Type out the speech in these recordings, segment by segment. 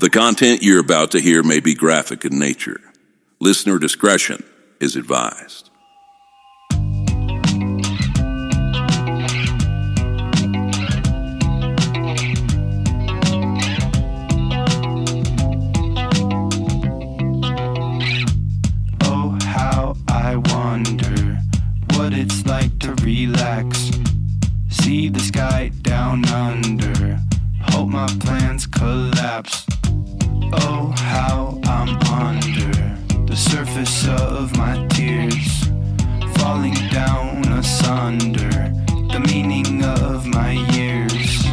The content you're about to hear may be graphic in nature. Listener discretion is advised. Oh, how I wonder what it's like to relax. See the sky down under. Hope my plans collapse. Oh, how I'm under the surface of my tears, falling down asunder the meaning of my years.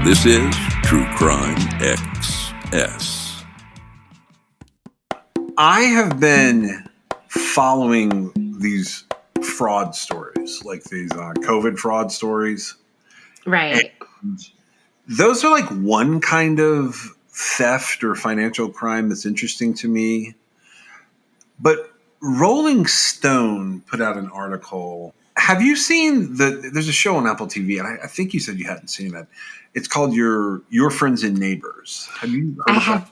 This is True Crime XS. I have been following these fraud stories, like these COVID fraud stories. Right. And those are like one kind of theft or financial crime that's interesting to me. But Rolling Stone put out an article. Have you seen there's a show on Apple TV, and I think you said you hadn't seen it. It's called Your Friends and Neighbors. Have you heard of that?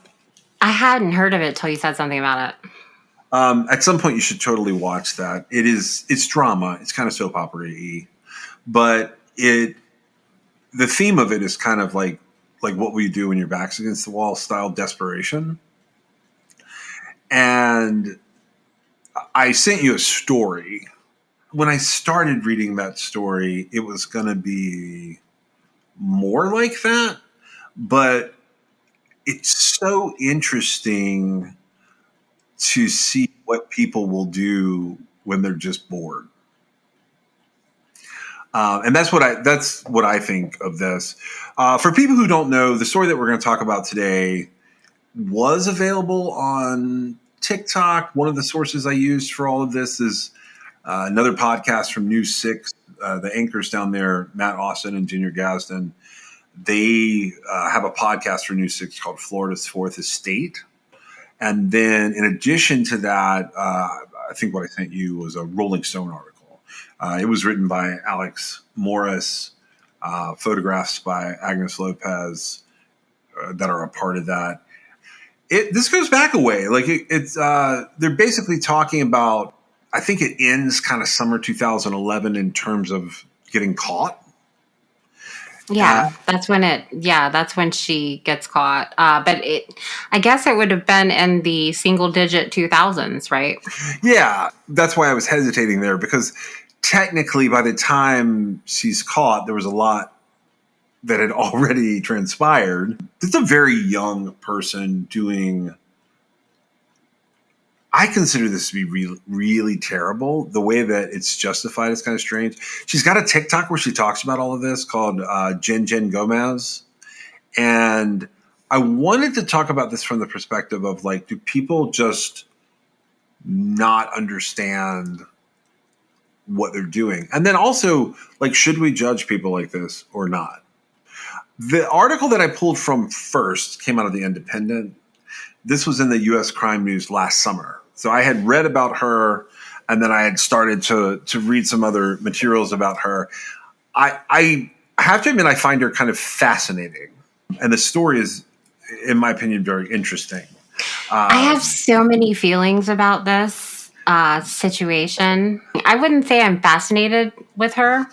I hadn't heard of it till you said something about it. At some point, you should totally watch that. It's drama. It's kind of soap opera-y, but the theme of it is kind of like what we do when your back's against the wall style desperation. And I sent you a story. When I started reading that story, it was going to be more like that, but it's so interesting to see what people will do when they're just bored. And that's what I think of this. For people who don't know, the story that we're going to talk about today was available on TikTok. One of the sources I used for all of this is another podcast from News 6. The anchors down there, Matt Austin and Junior Gaston, they have a podcast for News 6 called Florida's Fourth Estate. And then in addition to that, I think what I sent you was a Rolling Stone article. It was written by Alex Morris, photographs by Agnes Lopez that are a part of that. This goes back a way. Like they're basically talking about, I think it ends kind of summer 2011 in terms of getting caught. Yeah, that's when she gets caught. But I guess it would have been in the single digit 2000s, right? Yeah, that's why I was hesitating there, because technically by the time she's caught, there was a lot that had already transpired. It's a very young person doing. I consider this to be really, really terrible. The way that it's justified is kind of strange. She's got a TikTok where she talks about all of this called Jen Gomez. And I wanted to talk about this from the perspective of, like, do people just not understand what they're doing? And then also, like, should we judge people like this or not? The article that I pulled from first came out of The Independent. This was in the U.S. Crime News last summer. So I had read about her, and then I had started to read some other materials about her. I have to admit, I find her kind of fascinating. And the story is, in my opinion, very interesting. I have so many feelings about this situation. I wouldn't say I'm fascinated with her.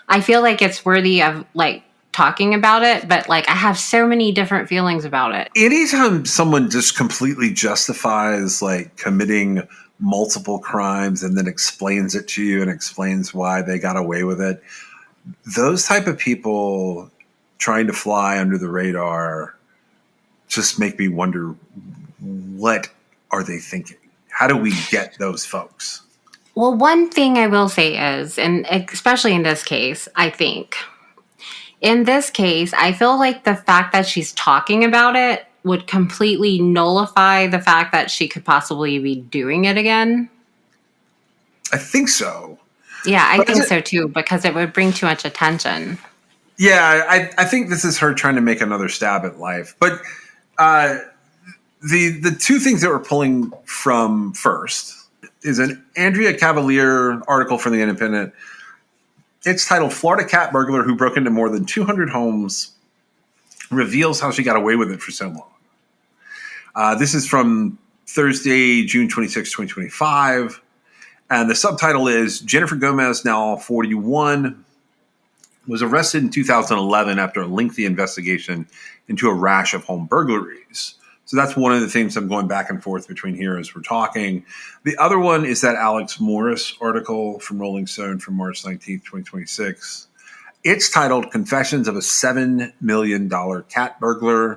I feel like it's worthy of, like, talking about it, but, like, I have so many different feelings about it. Anytime someone just completely justifies, like, committing multiple crimes and then explains it to you and explains why they got away with it, those type of people trying to fly under the radar just make me wonder, what are they thinking? How do we get those folks? Well, one thing I will say is, and especially in this case, in this case, I feel like the fact that she's talking about it would completely nullify the fact that she could possibly be doing it again. I think so. Yeah, I think so too, because it would bring too much attention. Yeah, I think this is her trying to make another stab at life. But the two things that we're pulling from first is an Andrea Cavalier article from The Independent. It's titled Florida Cat Burglar Who Broke Into More Than 200 Homes Reveals How She Got Away With It for So Long. This is from Thursday, June 26, 2025. And the subtitle is Jennifer Gomez, now 41, was arrested in 2011 after a lengthy investigation into a rash of home burglaries. So that's one of the things I'm going back and forth between here as we're talking. The other one is that Alex Morris article from Rolling Stone from March 19th, 2026. It's titled Confessions of a $7 Million Cat Burglar.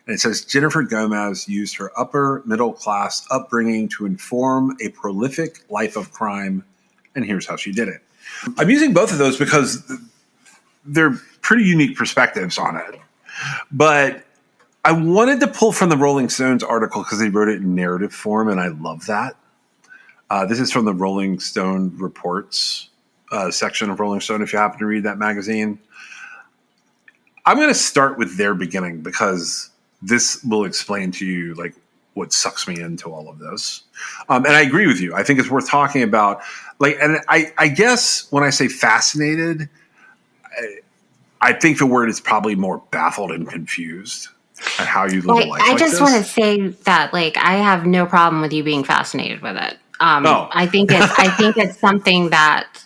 And it says Jennifer Gomez used her upper middle class upbringing to inform a prolific life of crime. And here's how she did it. I'm using both of those because they're pretty unique perspectives on it. But I wanted to pull from the Rolling Stones article because they wrote it in narrative form, and I love that. This is from the Rolling Stone Reports section of Rolling Stone, if you happen to read that magazine. I'm going to start with their beginning because this will explain to you like what sucks me into all of this. And I agree with you. I think it's worth talking about. And I guess when I say fascinated, I think the word is probably more baffled and confused at how you live a life I like just this. want to say that, I have no problem with you being fascinated with it. No. I think it's something that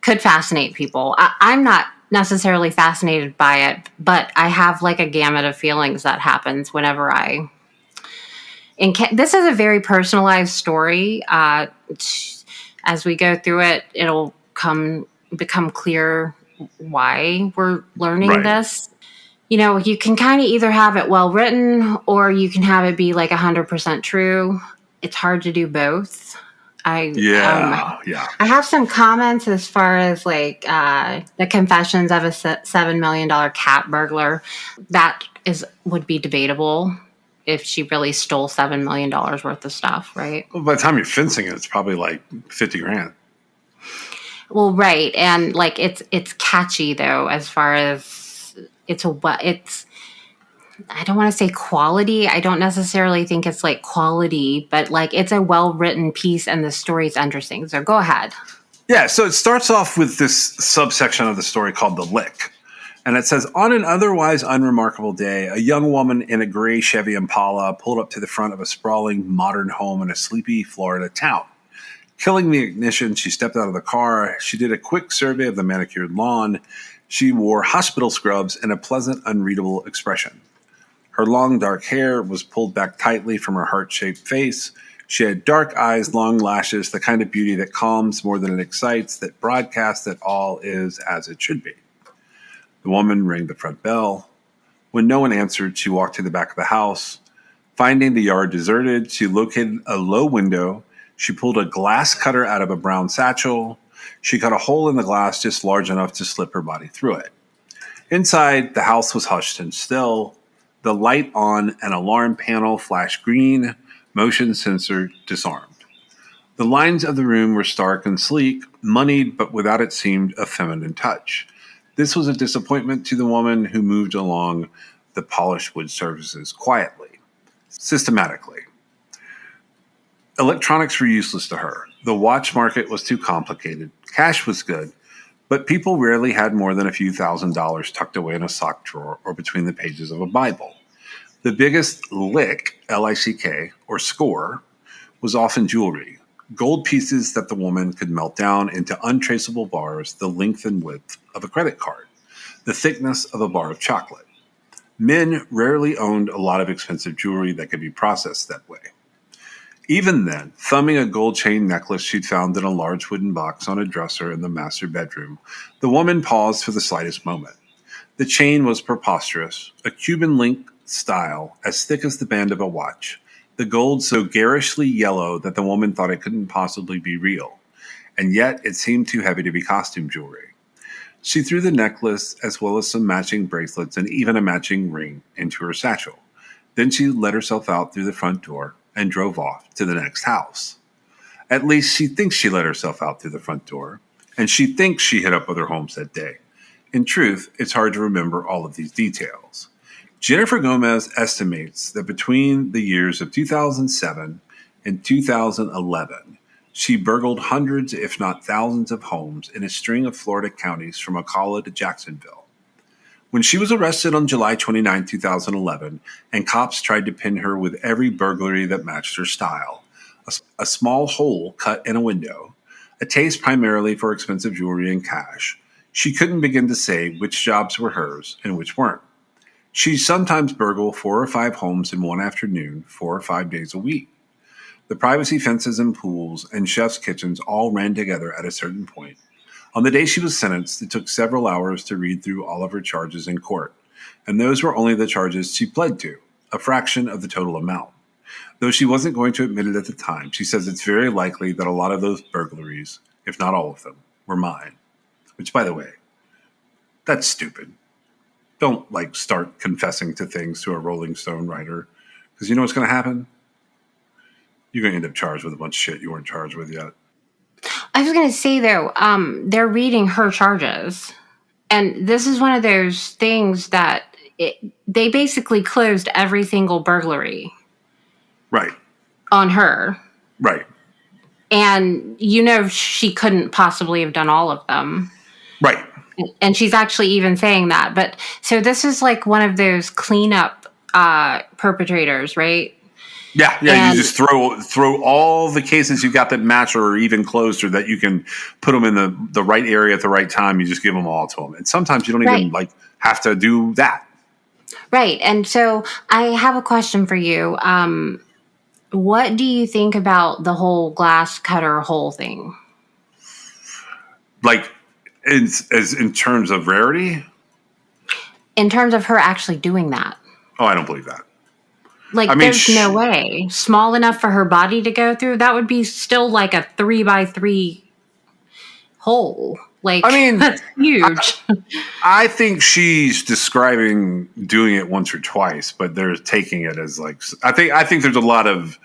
could fascinate people. I'm not necessarily fascinated by it, but I have a gamut of feelings that happens whenever I. This is a very personalized story. As we go through it, it'll become clear why we're learning this. You can kind of either have it well written or you can have it be 100% true. It's hard to do both. I have some comments as far as the confessions of a $7 million cat burglar. That would be debatable if she really stole $7 million worth of stuff, right? Well, by the time you're fencing it, it's probably $50,000. Well, right, and it's catchy though, as far as it's. I don't want to say quality. I don't necessarily think it's quality, but it's a well-written piece and the story's interesting. So go ahead. Yeah, so it starts off with this subsection of the story called The Lick. And it says, on an otherwise unremarkable day, a young woman in a gray Chevy Impala pulled up to the front of a sprawling modern home in a sleepy Florida town. Killing the ignition, she stepped out of the car. She did a quick survey of the manicured lawn. She wore hospital scrubs and a pleasant, unreadable expression. Her long, dark hair was pulled back tightly from her heart-shaped face. She had dark eyes, long lashes, the kind of beauty that calms more than it excites, that broadcasts that all is as it should be. The woman rang the front bell. When no one answered, she walked to the back of the house. Finding the yard deserted, she located a low window. She pulled a glass cutter out of a brown satchel. She cut a hole in the glass just large enough to slip her body through it. Inside, the house was hushed and still. The light on an alarm panel flashed green, motion sensor disarmed. The lines of the room were stark and sleek, moneyed but without it seemed a feminine touch. This was a disappointment to the woman who moved along the polished wood surfaces quietly, systematically. Electronics were useless to her. The watch market was too complicated. Cash was good, but people rarely had more than a few $1,000s tucked away in a sock drawer or between the pages of a Bible. The biggest lick, L-I-C-K, or score, was often jewelry, gold pieces that the woman could melt down into untraceable bars the length and width of a credit card, the thickness of a bar of chocolate. Men rarely owned a lot of expensive jewelry that could be processed that way. Even then, thumbing a gold chain necklace she'd found in a large wooden box on a dresser in the master bedroom, the woman paused for the slightest moment. The chain was preposterous, a Cuban link style as thick as the band of a watch, the gold so garishly yellow that the woman thought it couldn't possibly be real, and yet it seemed too heavy to be costume jewelry. She threw the necklace, as well as some matching bracelets and even a matching ring, into her satchel. Then she let herself out through the front door and drove off to the next house. At least she thinks she let herself out through the front door, and she thinks she hit up other homes that day. In truth, it's hard to remember all of these details. Jennifer Gomez estimates that between the years of 2007 and 2011, She burgled hundreds, if not thousands, of homes in a string of Florida counties from Ocala to Jacksonville. When she was arrested on July 29, 2011, and cops tried to pin her with every burglary that matched her style, a small hole cut in a window, a taste primarily for expensive jewelry and cash, she couldn't begin to say which jobs were hers and which weren't. She'd sometimes burgle 4 or 5 homes in one afternoon, 4 or 5 days a week. The privacy fences and pools and chef's kitchens all ran together at a certain point. On the day she was sentenced, it took several hours to read through all of her charges in court, and those were only the charges she pled to, a fraction of the total amount. Though she wasn't going to admit it at the time, she says it's very likely that a lot of those burglaries, if not all of them, were mine. Which, by the way, that's stupid. Don't, start confessing to things to a Rolling Stone writer, because you know what's going to happen? You're going to end up charged with a bunch of shit you weren't charged with yet. I was going to say, though, they're reading her charges. And this is one of those things that they basically closed every single burglary. Right. On her. Right. And she couldn't possibly have done all of them. Right. And she's actually even saying that. But so this is like one of those cleanup perpetrators, right? Yeah, and you just throw all the cases you got that match or even closer that you can put them in the right area at the right time. You just give them all to them. And sometimes you don't even have to do that. Right. And so I have a question for you. What do you think about the whole glass cutter hole thing? In terms of rarity? In terms of her actually doing that. Oh, I don't believe that. There's no way. Small enough for her body to go through? That would be still like a 3x3 hole. That's huge. I think she's describing doing it once or twice, but they're taking it as I think there's a lot of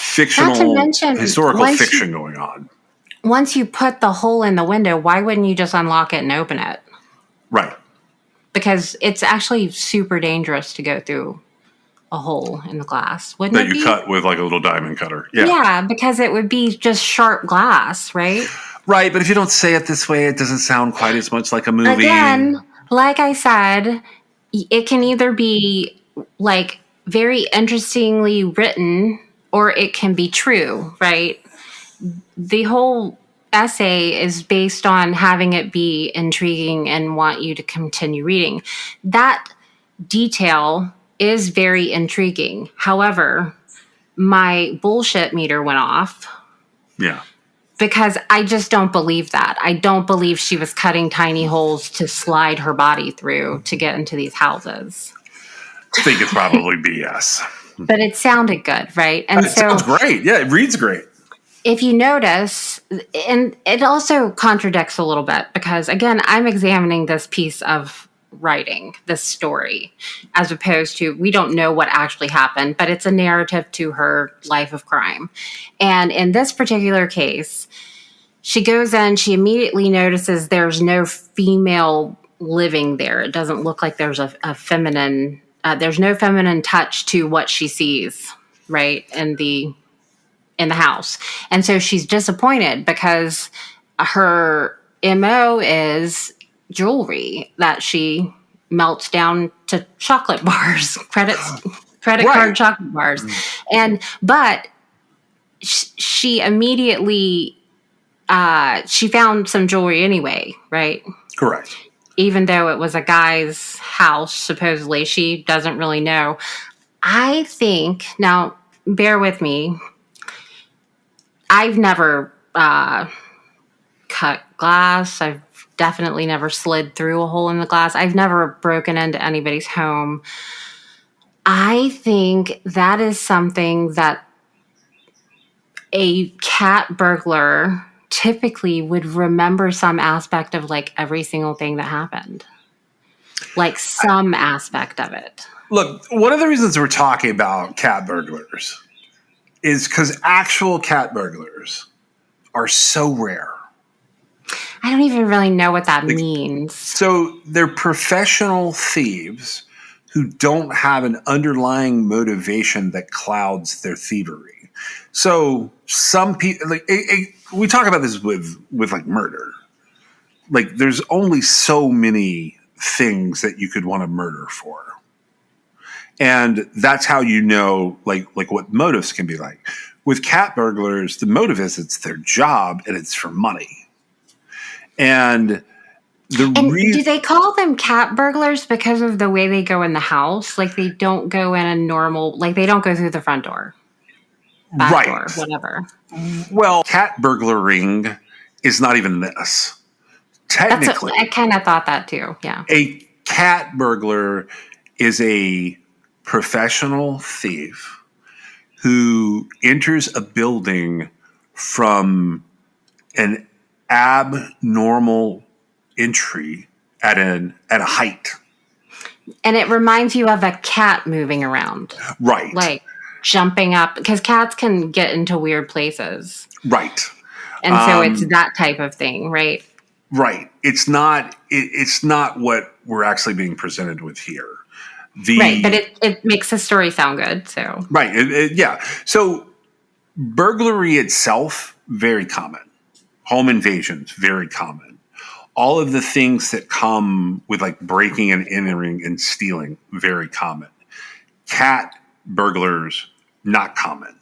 historical fiction going on. Once you put the hole in the window, why wouldn't you just unlock it and open it? Right. Because it's actually super dangerous to go through a hole in the glass, wouldn't it be? That you cut with a little diamond cutter. Yeah. Yeah, because it would be just sharp glass, right? Right, but if you don't say it this way, it doesn't sound quite as much like a movie. Again, like I said, it can either be very interestingly written or it can be true, right? The whole essay is based on having it be intriguing and want you to continue reading. That detail is very intriguing. However, my bullshit meter went off. Yeah. Because I just don't believe that. I don't believe she was cutting tiny holes to slide her body through to get into these houses. I think it's probably BS. But it sounded good, right? And it sounds great. Yeah, it reads great. If you notice, and it also contradicts a little bit because, again, I'm examining this piece of writing, this story, as opposed to, we don't know what actually happened, but it's a narrative to her life of crime. And in this particular case, she goes in, she immediately notices there's no female living there. It doesn't look like there's a feminine, there's no feminine touch to what she sees, right, in the house. And so she's disappointed because her MO is jewelry that she melts down to chocolate bars, credit card chocolate bars. But she immediately, she found some jewelry anyway, right? Correct. Even though it was a guy's house, supposedly, she doesn't really know. I think, now bear with me, I've never cut glass. I've definitely never slid through a hole in the glass. I've never broken into anybody's home. I think that is something that a cat burglar typically would remember some aspect of every single thing that happened. Some aspect of it. Look, one of the reasons we're talking about cat burglars is because actual cat burglars are so rare. I don't even really know what that means. So they're professional thieves who don't have an underlying motivation that clouds their thievery. So some people we talk about this with like murder. Like there's only so many things that you could want to murder for. And that's how you know like what motives can be like. With cat burglars, the motive is it's their job and it's for money. And do they call them cat burglars because of the way they go in the house? Like they don't go in a normal, like they don't go through the front door, back door, whatever. Well, cat burglaring is not even this. Technically, I kind of thought that too. Yeah. A cat burglar is a professional thief who enters a building from an abnormal entry at a height. And it reminds you of a cat moving around. Right. Like jumping up, because cats can get into weird places. Right. And so it's that type of thing, right? Right. It's not what we're actually being presented with here. Right, but it makes the story sound good. So right, yeah. So burglary itself, very common. Home invasions, very common. All of the things that come with like breaking and entering and stealing, very common. Cat burglars, not common.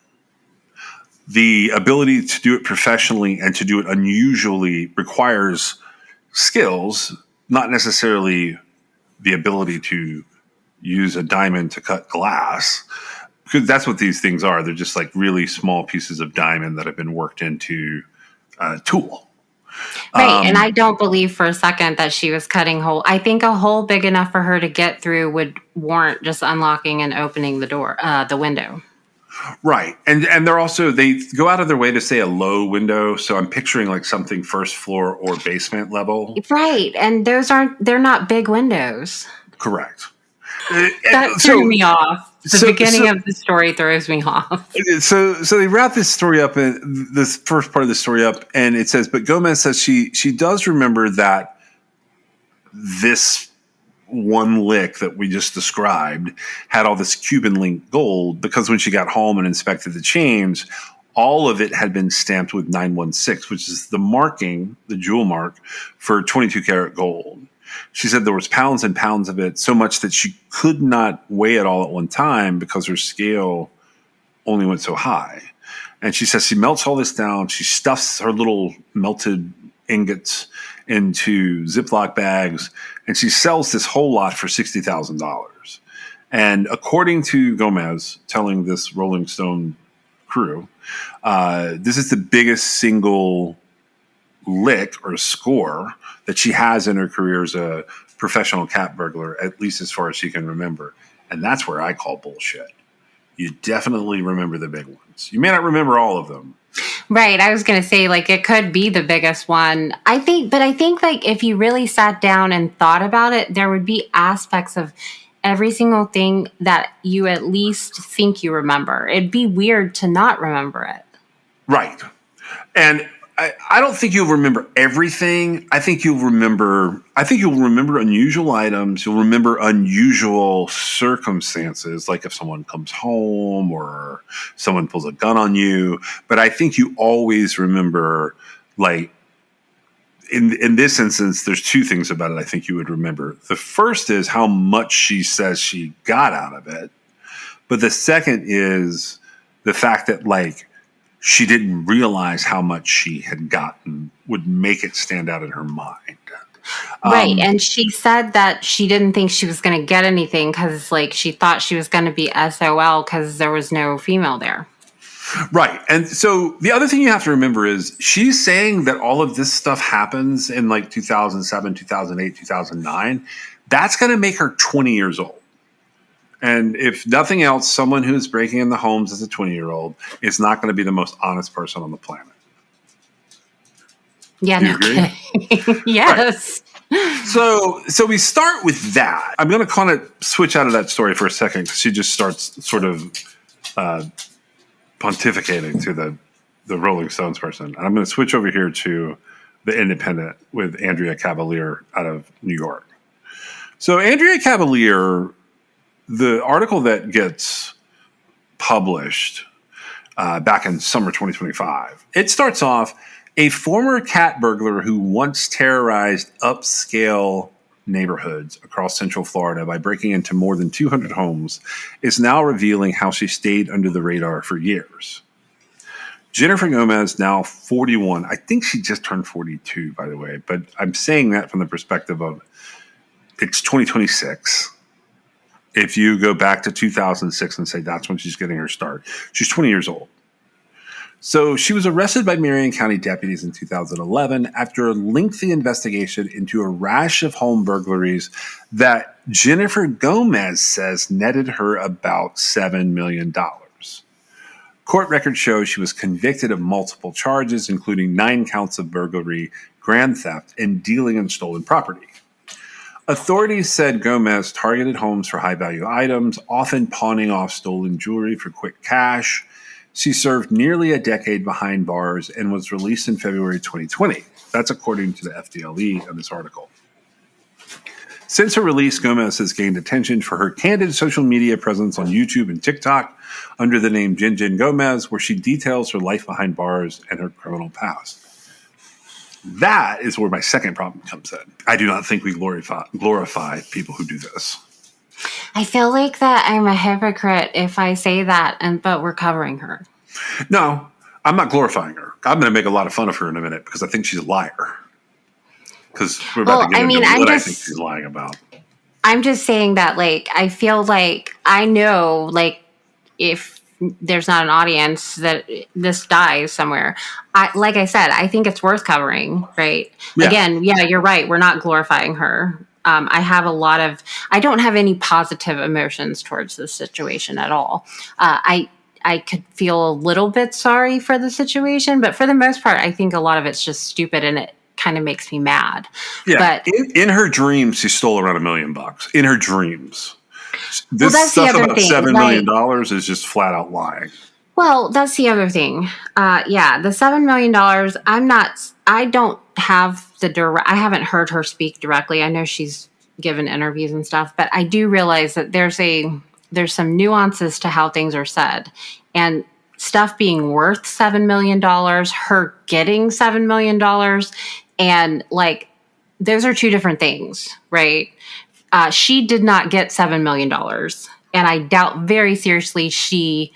The ability to do it professionally and to do it unusually requires skills, not necessarily the ability to use a diamond to cut glass, because that's what these things are. They're just like really small pieces of diamond that have been worked into a tool. Right, and I don't believe for a second that she was cutting hole. I think a hole big enough for her to get through would warrant just unlocking and opening the door, the window. Right, and they go out of their way to say a low window. So I'm picturing like something first floor or basement level. Right, and they're not big windows. Correct. That threw me off. The beginning of the story throws me off. So they wrap this story up, this first part of the story up, and it says, but Gomez says she does remember that this one lick that we just described had all this Cuban link gold, because when she got home and inspected the chains, all of it had been stamped with 916, which is the marking, the jewel mark for 22 karat gold. She said there was pounds and pounds of it, so much that she could not weigh it all at one time because her scale only went so high. And she says she melts all this down. She stuffs her little melted ingots into Ziploc bags, and she sells this whole lot for $60,000. And according to Gomez, telling this Rolling Stone crew, this is the biggest single lick or score that she has in her career as a professional cat burglar, at least as far as she can remember. And that's where I call bullshit. You definitely remember the big ones. You may not remember all of them. Right. I was going to say, like, it could be the biggest one. I think, like, if you really sat down and thought about it, there would be aspects of every single thing that you at least think you remember. It'd be weird to not remember it. Right. And I don't think you'll remember everything. I think you'll remember unusual items. You'll remember unusual circumstances, like if someone comes home or someone pulls a gun on you. But I think you always remember, like, in this instance, there's two things about it I think you would remember. The first is how much she says she got out of it. But the second is the fact that, like, she didn't realize how much she had gotten would make it stand out in her mind. Right. And she said that she didn't think she was going to get anything because, like, she thought she was going to be SOL because there was no female there. Right. And so the other thing you have to remember is she's saying that all of this stuff happens in like 2007, 2008, 2009. That's going to make her 20 years old. And if nothing else, someone who's breaking in the homes as a 20-year-old is not going to be the most honest person on the planet. Yeah, no kidding. Yes. Right. So we start with that. I'm going to kind of switch out of that story for a second because she just starts sort of pontificating to the Rolling Stones person. And I'm going to switch over here to the Independent with Andrea Cavalier out of New York. So Andrea Cavalier, the article that gets published back in summer 2025. It starts off, a former cat burglar who once terrorized upscale neighborhoods across Central Florida by breaking into more than 200 homes is now revealing how she stayed under the radar for years. Jennifer Gomez, now 41. I think she just turned 42, by the way, but I'm saying that from the perspective of it's 2026. If you go back to 2006 and say that's when she's getting her start, she's 20 years old. So she was arrested by Marion County deputies in 2011 after a lengthy investigation into a rash of home burglaries that Jennifer Gomez says netted her about $7 million. Court records show she was convicted of multiple charges, including 9 counts of burglary, grand theft, and dealing in stolen property. Authorities said Gomez targeted homes for high-value items, often pawning off stolen jewelry for quick cash. She served nearly a decade behind bars and was released in February 2020. That's according to the FDLE in this article. Since her release, Gomez has gained attention for her candid social media presence on YouTube and TikTok under the name Jen Jen Gomez, where she details her life behind bars and her criminal past. That is where my second problem comes in. I do not think we glorify people who do this. I feel like that I'm a hypocrite if I say that, but we're covering her. No, I'm not glorifying her. I'm going to make a lot of fun of her in a minute because I think she's a liar. Because we're about to get into what I think she's lying about. I'm just saying that, like, I feel like I know, like, if there's not an audience that this dies somewhere. Like I said, I think it's worth covering, right? Yeah. Again, yeah, you're right. We're not glorifying her. I don't have any positive emotions towards this situation at all. I could feel a little bit sorry for the situation, but for the most part, I think a lot of it's just stupid and it kind of makes me mad. Yeah. But in her dreams, she stole around $1 million. In her dreams. This that's stuff the other about thing. $7 million is just flat out lying. Well, that's the other thing. Yeah, the $7 million, I don't have I haven't heard her speak directly. I know she's given interviews and stuff, but I do realize that there's some nuances to how things are said. And stuff being worth $7 million, her getting $7 million, and like, those are two different things, right? She did not get $7 million. And I doubt very seriously she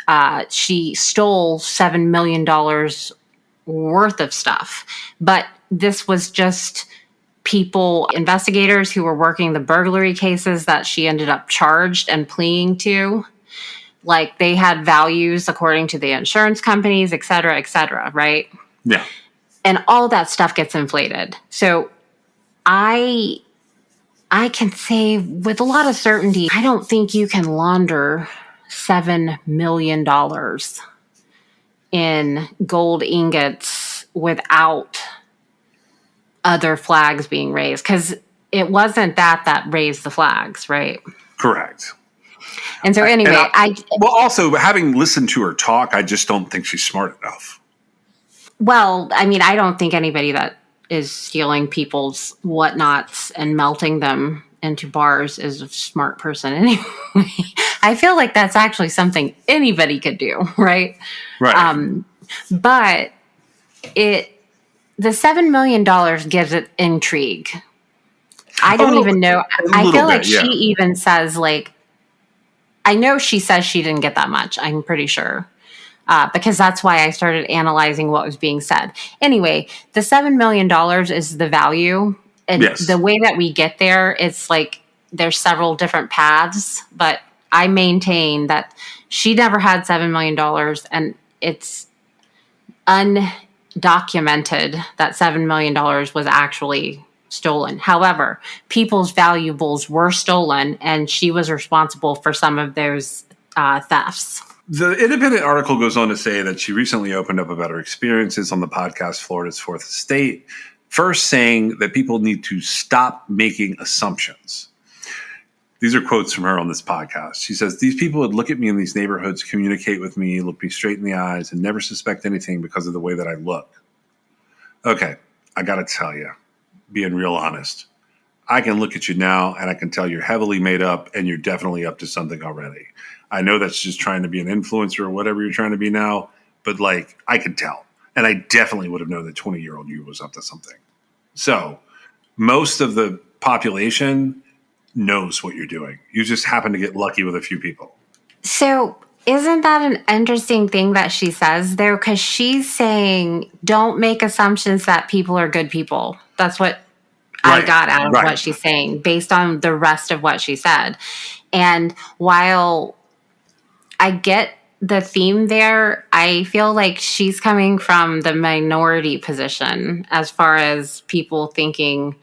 stole $7 million worth of stuff. But this was just investigators who were working the burglary cases that she ended up charged and pleading to. Like, they had values according to the insurance companies, et cetera, right? Yeah. And all that stuff gets inflated. So I can say with a lot of certainty, I don't think you can launder $7 million in gold ingots without other flags being raised. Because it wasn't that raised the flags, right? Correct. And so anyway, well, also, having listened to her talk, I just don't think she's smart enough. Well, I mean, I don't think anybody that is stealing people's whatnots and melting them into bars is a smart person anyway. I feel like that's actually something anybody could do, right? Right. But the $7 million gives it intrigue. I don't even know. I feel like she even says, like, I know she says she didn't get that much. I'm pretty sure. Because that's why I started analyzing what was being said. Anyway, the $7 million is the value. And the way that we get there, it's like there's several different paths. But I maintain that she never had $7 million. And it's undocumented that $7 million was actually stolen. However, people's valuables were stolen, and she was responsible for some of those thefts. The Independent article goes on to say that she recently opened up about her experiences on the podcast Florida's Fourth Estate, first saying that people need to stop making assumptions. These are quotes from her on this podcast. She says, "These people would look at me in these neighborhoods, communicate with me, look me straight in the eyes, and never suspect anything because of the way that I look." Okay, I got to tell you, being real honest, I can look at you now and I can tell you're heavily made up and you're definitely up to something already. I know that's just trying to be an influencer or whatever you're trying to be now, but like I could tell. And I definitely would have known that 20-year-old you was up to something. So most of the population knows what you're doing. You just happen to get lucky with a few people. So isn't that an interesting thing that she says there? Because she's saying, don't make assumptions that people are good people. That's what I got out of what she's saying based on the rest of what she said. And while I get the theme there, I feel like she's coming from the minority position as far as people thinking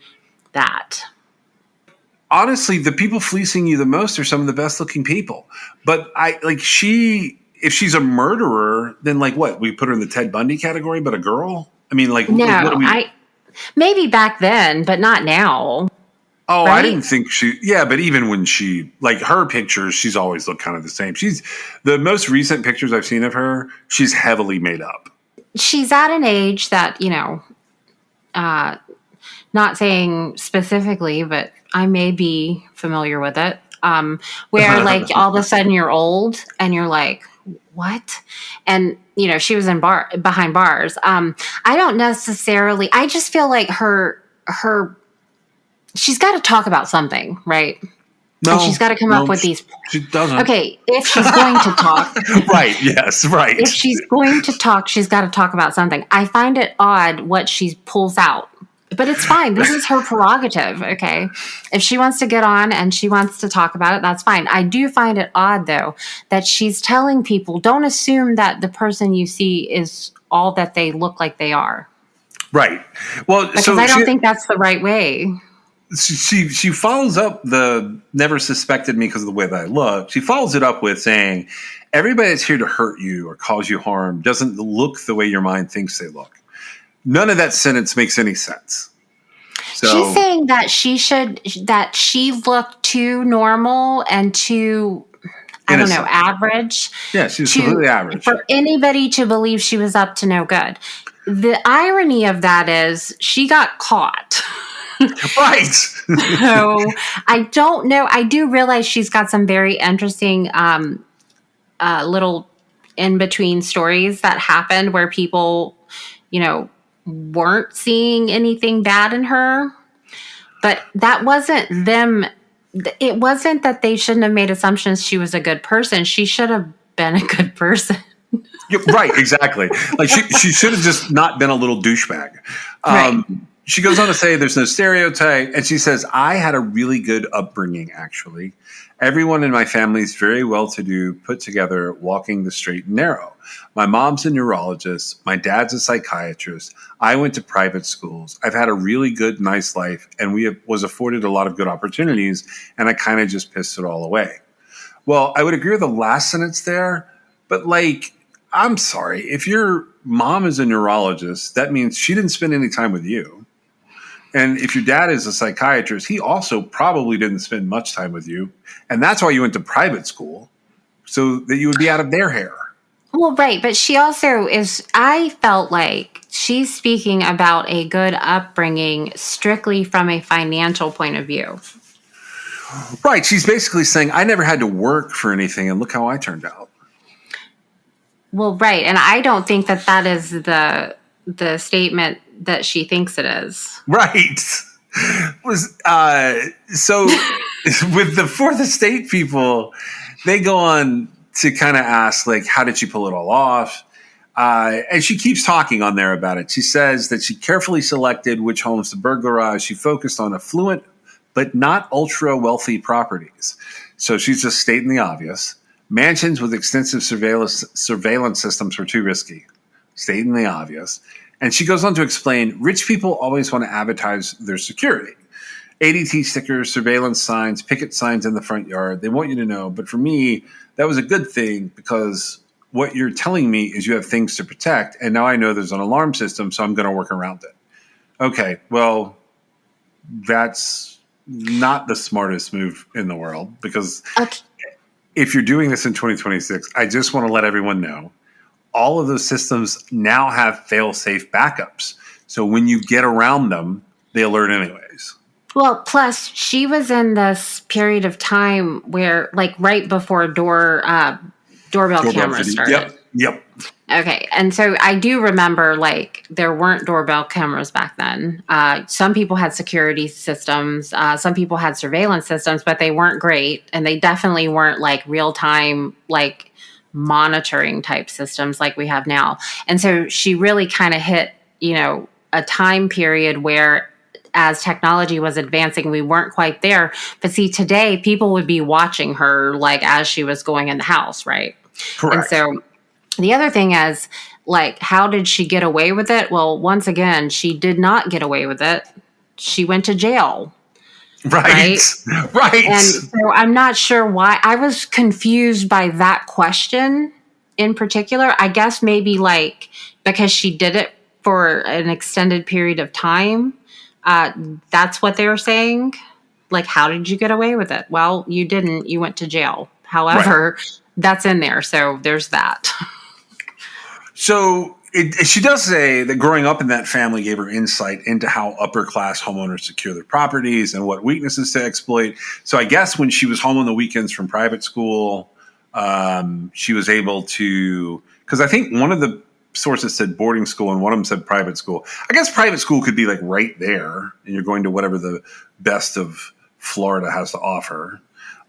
that. Honestly, the people fleecing you the most are some of the best looking people. But if she's a murderer, then like what? We put her in the Ted Bundy category, but a girl? I mean, like, no, what do we... Maybe back then, but not now. Oh, right? I didn't think but even when she, like her pictures, she's always looked kind of the same. The most recent pictures I've seen of her, she's heavily made up. She's at an age that, not saying specifically, but I may be familiar with it, where like all of a sudden you're old and you're like, what? And, she was behind bars. I don't necessarily, I just feel like she's got to talk about something, right? No, and she's got to come up with these. She doesn't. Okay, if she's going to talk. Right, yes, right. If she's going to talk, she's got to talk about something. I find it odd what she pulls out. But it's fine. This is her prerogative, okay? If she wants to get on and she wants to talk about it, that's fine. I do find it odd, though, that she's telling people, don't assume that the person you see is all that they look like they are. Right. Well, because I don't think that's the right way. She follows up the never suspected me because of the way that I look. She follows it up with saying, everybody that's here to hurt you or cause you harm doesn't look the way your mind thinks they look. None of that sentence makes any sense. So, she's saying that she looked too normal and too, average. Yeah, she's completely average. For anybody to believe she was up to no good. The irony of that is she got caught. Right. So I don't know. I do realize she's got some very interesting little in-between stories that happened where people, weren't seeing anything bad in her. But that wasn't them. It wasn't that they shouldn't have made assumptions she was a good person. She should have been a good person. Yeah, right, exactly. Like she should have just not been a little douchebag. Right. She goes on to say there's no stereotype. And she says, I had a really good upbringing, actually. Everyone in my family is very well-to-do, put together, walking the straight and narrow. My mom's a neurologist. My dad's a psychiatrist. I went to private schools. I've had a really good, nice life, and was afforded a lot of good opportunities, and I kind of just pissed it all away. Well, I would agree with the last sentence there, but I'm sorry. If your mom is a neurologist, that means she didn't spend any time with you. And if your dad is a psychiatrist, he also probably didn't spend much time with you. And that's why you went to private school, so that you would be out of their hair. Well, right. But she also I felt like she's speaking about a good upbringing strictly from a financial point of view. Right. She's basically saying, I never had to work for anything, and look how I turned out. Well, right. And I don't think that is the statement that she thinks it is. Right. So with the Fourth Estate people, they go on to kind of ask, how did she pull it all off? And she keeps talking on there about it. She says that she carefully selected which homes to burglarize. She focused on affluent but not ultra-wealthy properties. So she's just stating the obvious. Mansions with extensive surveillance systems were too risky. Stating the obvious. And she goes on to explain, rich people always want to advertise their security. ADT stickers, surveillance signs, picket signs in the front yard. They want you to know. But for me, that was a good thing because what you're telling me is you have things to protect. And now I know there's an alarm system, so I'm going to work around it. Okay, well, that's not the smartest move in the world because if you're doing this in 2026, I just want to let everyone know all of those systems now have fail-safe backups. So when you get around them, they alert anyways. Well, plus she was in this period of time where, like, right before doorbell Doorbell cameras video. started. Yep. Okay, and so I do remember, like, there weren't doorbell cameras back then. Some people had security systems, some people had surveillance systems, but they weren't great, and they definitely weren't like real time, like monitoring type systems like we have now. And so she really kind of hit, a time period where, as technology was advancing, we weren't quite there. But see, today people would be watching her, like, as she was going in the house, right? Correct. And so the other thing is, like, how did she get away with it? Well, once again, she did not get away with it. She went to jail. Right. Right. And so I'm not sure why. I was confused by that question in particular. I guess maybe, like, because she did it for an extended period of time. That's what they were saying. Like, how did you get away with it? Well, you didn't. You went to jail. However, that's in there. So there's that. So she does say that growing up in that family gave her insight into how upper class homeowners secure their properties and what weaknesses to exploit. So I guess when she was home on the weekends from private school, she was able to, because I think one of the sources said boarding school and one of them said private school. I guess private school could be like right there and you're going to whatever the best of Florida has to offer.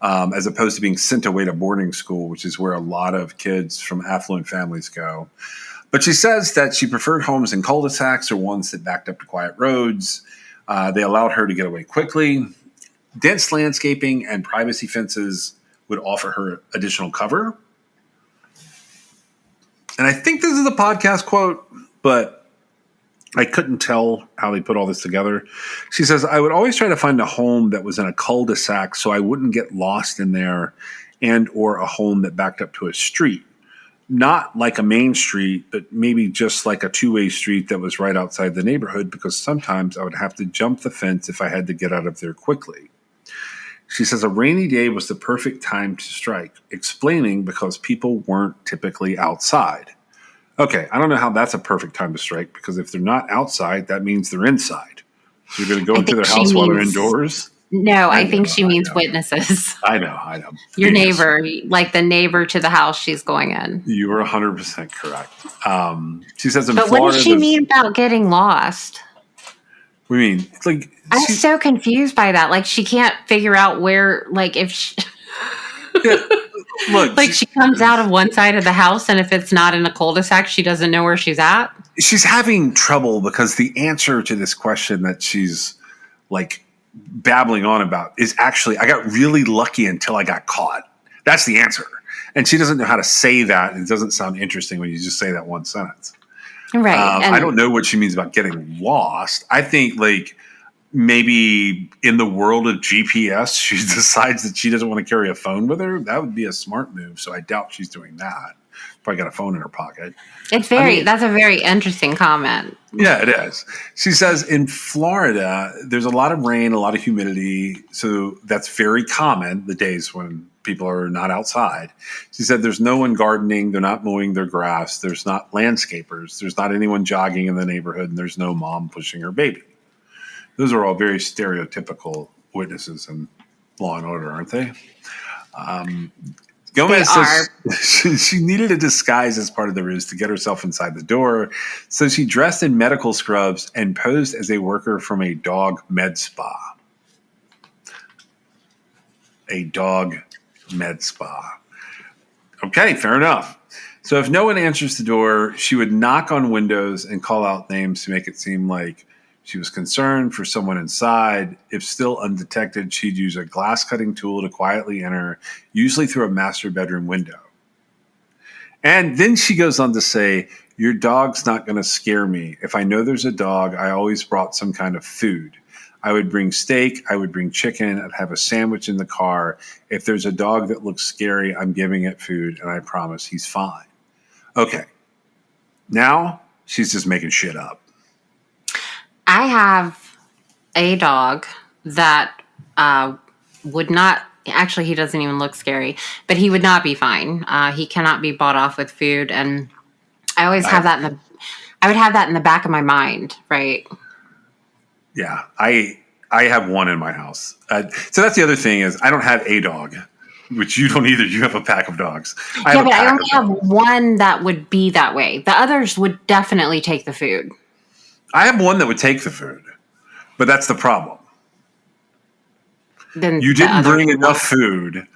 As opposed to being sent away to boarding school, which is where a lot of kids from affluent families go. But she says that she preferred homes in cul-de-sacs or ones that backed up to quiet roads. They allowed her to get away quickly. Dense landscaping and privacy fences would offer her additional cover. And I think this is a podcast quote, but I couldn't tell how they put all this together. She says, I would always try to find a home that was in a cul-de-sac so I wouldn't get lost in there, and or a home that backed up to a street. Not like a main street, but maybe just like a two-way street that was right outside the neighborhood, because sometimes I would have to jump the fence if I had to get out of there quickly. She says a rainy day was the perfect time to strike, explaining because people weren't typically outside. Okay, I don't know how that's a perfect time to strike, because if they're not outside, that means they're inside. So you're going to go into their house while they're indoors? No, I think she means witnesses. I know. Your neighbor, like the neighbor to the house she's going in. You are 100% correct. She says in Florida. But what does she mean about getting lost? What do you mean? It's like, I'm so confused by that. Like, she can't figure out where, like, if she... Yeah. Look, like she comes out of one side of the house, and if it's not in a cul-de-sac, she doesn't know where she's at. She's having trouble because the answer to this question that she's like babbling on about is actually, I got really lucky until I got caught. That's the answer. And she doesn't know how to say that. And it doesn't sound interesting when you just say that one sentence. Right. I don't know what she means about getting lost. I think like maybe in the world of GPS, she decides that she doesn't want to carry a phone with her. That would be a smart move. So I doubt she's doing that. Probably got a phone in her pocket. It's that's a very interesting comment. Yeah, it is. She says in Florida, there's a lot of rain, a lot of humidity. So that's very common the days when people are not outside. She said there's no one gardening. They're not mowing their grass. There's not landscapers. There's not anyone jogging in the neighborhood. And there's no mom pushing her baby. Those are all very stereotypical witnesses in Law and Order, aren't they? Gomez says she needed a disguise as part of the ruse to get herself inside the door. So she dressed in medical scrubs and posed as a worker from a dog med spa. A dog med spa. Okay, fair enough. So if no one answers the door, she would knock on windows and call out names to make it seem like she was concerned for someone inside. If still undetected, she'd use a glass-cutting tool to quietly enter, usually through a master bedroom window. And then she goes on to say, your dog's not going to scare me. If I know there's a dog, I always brought some kind of food. I would bring steak. I would bring chicken. I'd have a sandwich in the car. If there's a dog that looks scary, I'm giving it food, and I promise he's fine. Okay. Now she's just making shit up. I have a dog that would not, actually he doesn't even look scary, but he would not be fine. He cannot be bought off with food. And I always have that I would have that in the back of my mind, right? Yeah. I I have one in my house. So that's the other thing is I don't have a dog, which you don't either. You have a pack of dogs. I only have one that would be that way. The others would definitely take the food. I have one that would take the food, but that's the problem. Then you didn't bring enough food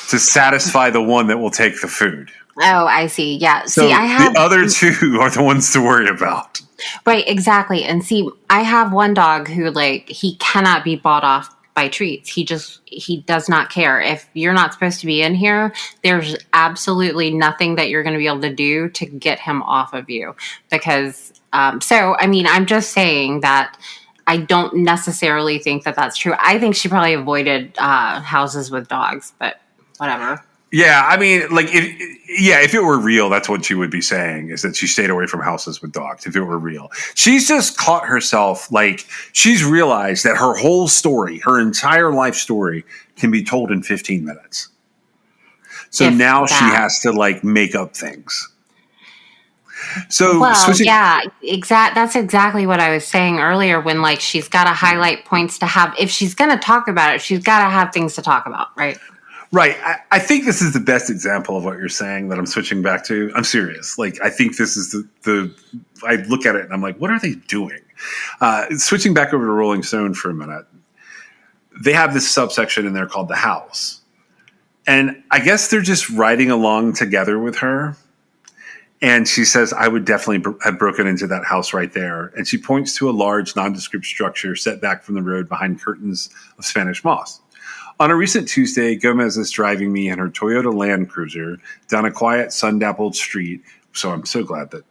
to satisfy the one that will take the food. Oh, I see. Yeah. So see, I have the other two are the ones to worry about. Right, exactly. And see, I have one dog who he cannot be bought off by treats. He does not care. If you're not supposed to be in here, there's absolutely nothing that you're going to be able to do to get him off of you. Because so I mean, I'm just saying that I don't necessarily think that that's true. I think she probably avoided houses with dogs, but whatever. Yeah, I mean, if it were real, that's what she would be saying, is that she stayed away from houses with dogs, if it were real. She's just caught herself, she's realized that her whole story, her entire life story, can be told in 15 minutes. So now she has to, make up things. So, that's exactly what I was saying earlier when, she's got to highlight points to have. If she's going to talk about it, she's got to have things to talk about, right? Right. I think this is the best example of what you're saying that I'm switching back to. I'm serious. I think this is I look at it and I'm like, what are they doing? Switching back over to Rolling Stone for a minute. They have this subsection in there called The House. And I guess they're just riding along together with her. And she says, I would definitely have broken into that house right there. And she points to a large nondescript structure set back from the road behind curtains of Spanish moss. On a recent Tuesday, Gomez is driving me in her Toyota Land Cruiser down a quiet, sun-dappled street. So I'm so glad that,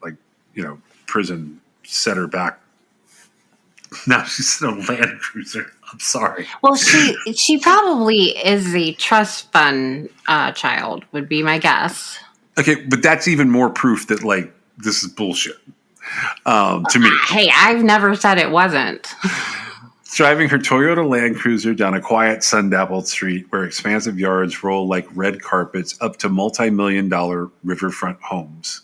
prison set her back. Now she's in a Land Cruiser. I'm sorry. Well, she probably is a trust fund child, would be my guess. Okay, but that's even more proof that, this is bullshit to me. Hey, I've never said it wasn't. Driving her Toyota Land Cruiser down a quiet, sun-dappled street where expansive yards roll like red carpets up to multi-million-dollar riverfront homes.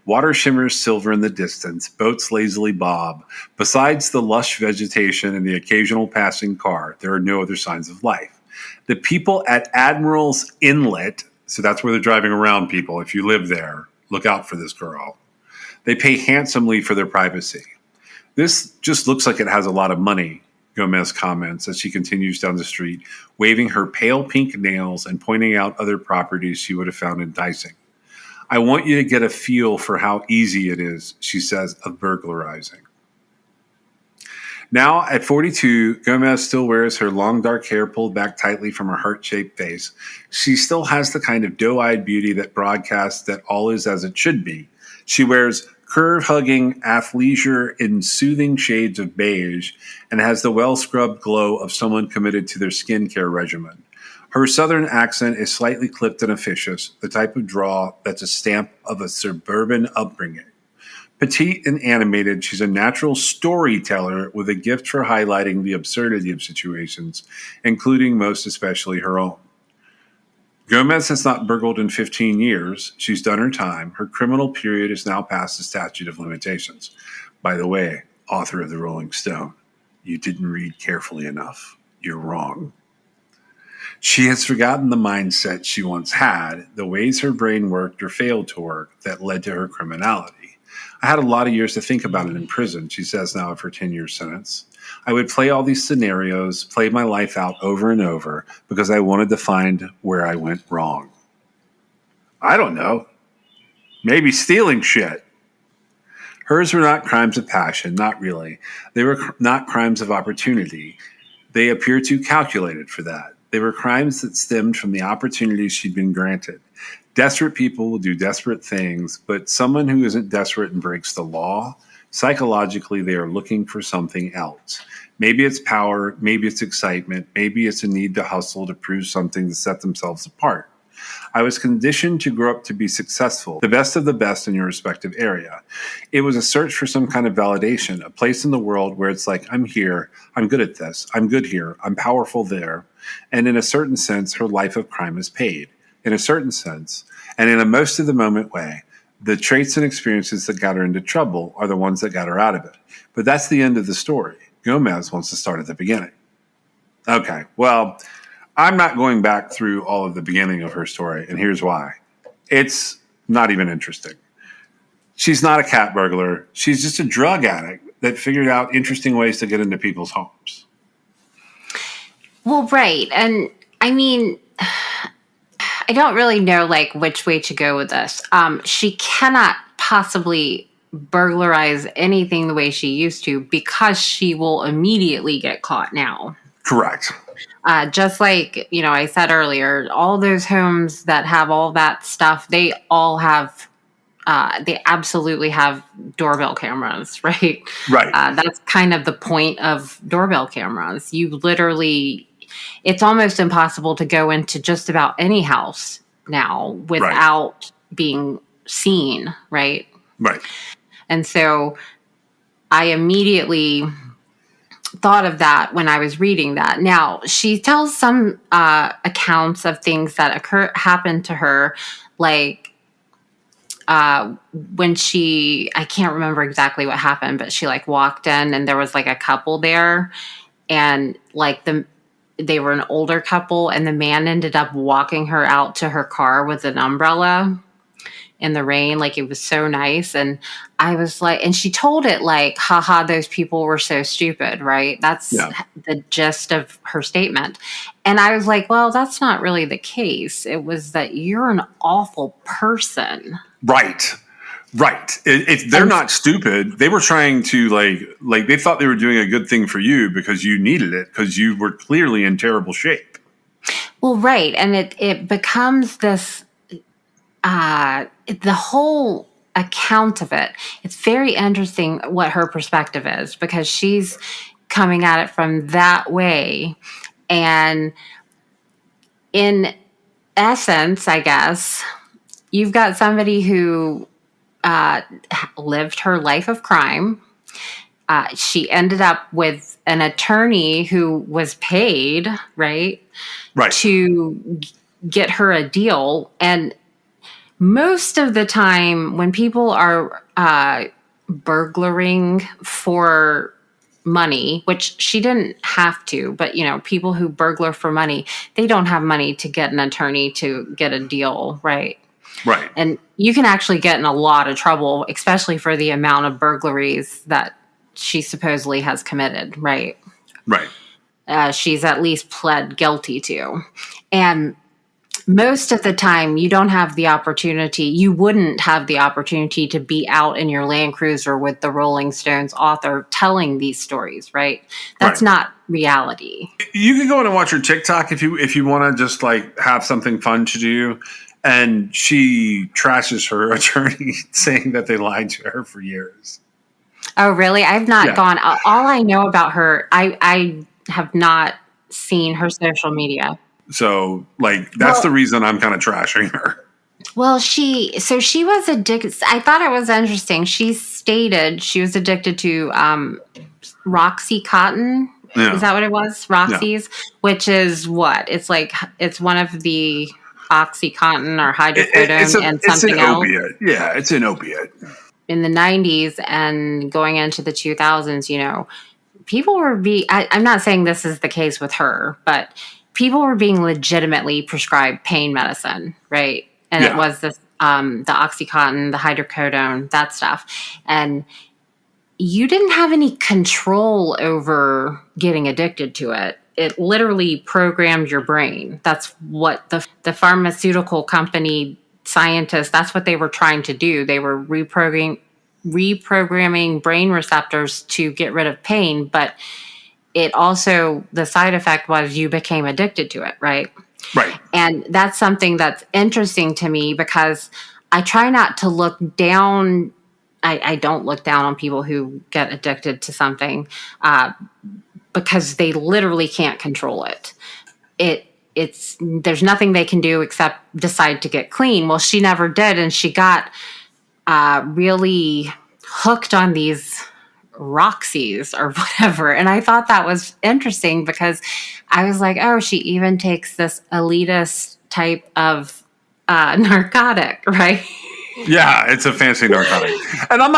Water shimmers silver in the distance, boats lazily bob. Besides the lush vegetation and the occasional passing car, there are no other signs of life. The people at Admiral's Inlet, so that's where they're driving around, people. If you live there, look out for this girl. They pay handsomely for their privacy. This just looks like it has a lot of money, Gomez comments as she continues down the street, waving her pale pink nails and pointing out other properties she would have found enticing. I want you to get a feel for how easy it is, she says, of burglarizing. Now, at 42, Gomez still wears her long dark hair pulled back tightly from her heart-shaped face. She still has the kind of doe-eyed beauty that broadcasts that all is as it should be. She wears curve-hugging athleisure in soothing shades of beige and has the well-scrubbed glow of someone committed to their skincare regimen. Her southern accent is slightly clipped and officious, the type of drawl that's a stamp of a suburban upbringing. Petite and animated, she's a natural storyteller with a gift for highlighting the absurdity of situations, including most especially her own. Gomez has not burgled in 15 years. She's done her time. Her criminal period is now past the statute of limitations. By the way, author of the Rolling Stone, you didn't read carefully enough. You're wrong. She has forgotten the mindset she once had, the ways her brain worked or failed to work that led to her criminality. I had a lot of years to think about it in prison, she says now of her 10-year sentence. I would play all these scenarios, play my life out over and over because I wanted to find where I went wrong. I don't know. Maybe stealing shit. Hers were not crimes of passion, not really. They were not crimes of opportunity. They appear too calculated for that. They were crimes that stemmed from the opportunities she'd been granted. Desperate people will do desperate things, but someone who isn't desperate and breaks the law, psychologically, they are looking for something else. Maybe it's power, maybe it's excitement, maybe it's a need to hustle to prove something to set themselves apart. I was conditioned to grow up to be successful, the best of the best in your respective area. It was a search for some kind of validation, a place in the world where it's like, I'm here, I'm good at this, I'm good here, I'm powerful there. And in a certain sense, her life of crime is paid. In a certain sense, and in a most of the moment way, the traits and experiences that got her into trouble are the ones that got her out of it. But that's the end of the story. Gomez wants to start at the beginning. Okay. Well, I'm not going back through all of the beginning of her story, and here's why. It's not even interesting. She's not a cat burglar. She's just a drug addict that figured out interesting ways to get into people's homes. Well, right. And I mean, I don't really know like which way to go with this. She cannot possibly burglarize anything the way she used to because she will immediately get caught now. Correct. Just like, I said earlier, all those homes that have all that stuff, they all have, they absolutely have doorbell cameras, right? Right. That's kind of the point of doorbell cameras. You literally, it's almost impossible to go into just about any house now without being seen, right? Right. And so I immediately thought of that when I was reading that. Now, she tells some accounts of things that happened to her, like when I can't remember exactly what happened, but she like walked in and there was like a couple there, and like they were an older couple, and the man ended up walking her out to her car with an umbrella in the rain. Like, it was so nice. And I was like, and she told it like, haha, those people were so stupid, right? That's the gist of her statement. And I was like, well, that's not really the case. It was that you're an awful person. Right. They're not stupid. They were trying to like they thought they were doing a good thing for you because you needed it, because you were clearly in terrible shape. Well, right. And it becomes this, the whole account of it. It's very interesting what her perspective is, because she's coming at it from that way. And in essence, I guess, you've got somebody who lived her life of crime. She ended up with an attorney who was paid, right, to get her a deal. And most of the time when people are burglaring for money, which she didn't have to, but, people who burglar for money, they don't have money to get an attorney to get a deal, right? Right. And you can actually get in a lot of trouble, especially for the amount of burglaries that she supposedly has committed, right? Right. She's at least pled guilty to. And most of the time, you wouldn't have the opportunity to be out in your Land Cruiser with the Rolling Stones author telling these stories, right? That's not reality. You can go in and watch her TikTok if you want to just like have something fun to do. And she trashes her attorney, saying that they lied to her for years. Oh, really? I've not gone. All I know about her, I have not seen her social media. So, that's the reason I'm kind of trashing her. Well, she was addicted. I thought it was interesting. She stated she was addicted to Roxycontin. Yeah. Is that what it was? Roxy's, which is what? It's like, it's one of the Oxycontin or hydrocodone and something else. Opiate. Yeah, it's an opiate. In the 90s and going into the 2000s, people were I'm not saying this is the case with her, but people were being legitimately prescribed pain medicine, right? And it was this, the Oxycontin, the hydrocodone, that stuff. And you didn't have any control over getting addicted to it. It literally programmed your brain. That's what the pharmaceutical company scientists, that's what they were trying to do. They were reprogramming brain receptors to get rid of pain, but it also, the side effect was you became addicted to it, right? Right. And that's something that's interesting to me, because I try not to look down. I don't look down on people who get addicted to something, because they literally can't control it. There's nothing they can do except decide to get clean. Well, she never did, and she got really hooked on these Roxy's or whatever. And I thought that was interesting, because I was like, oh, she even takes this elitist type of narcotic, right? Yeah, it's a fancy narcotic. And I'm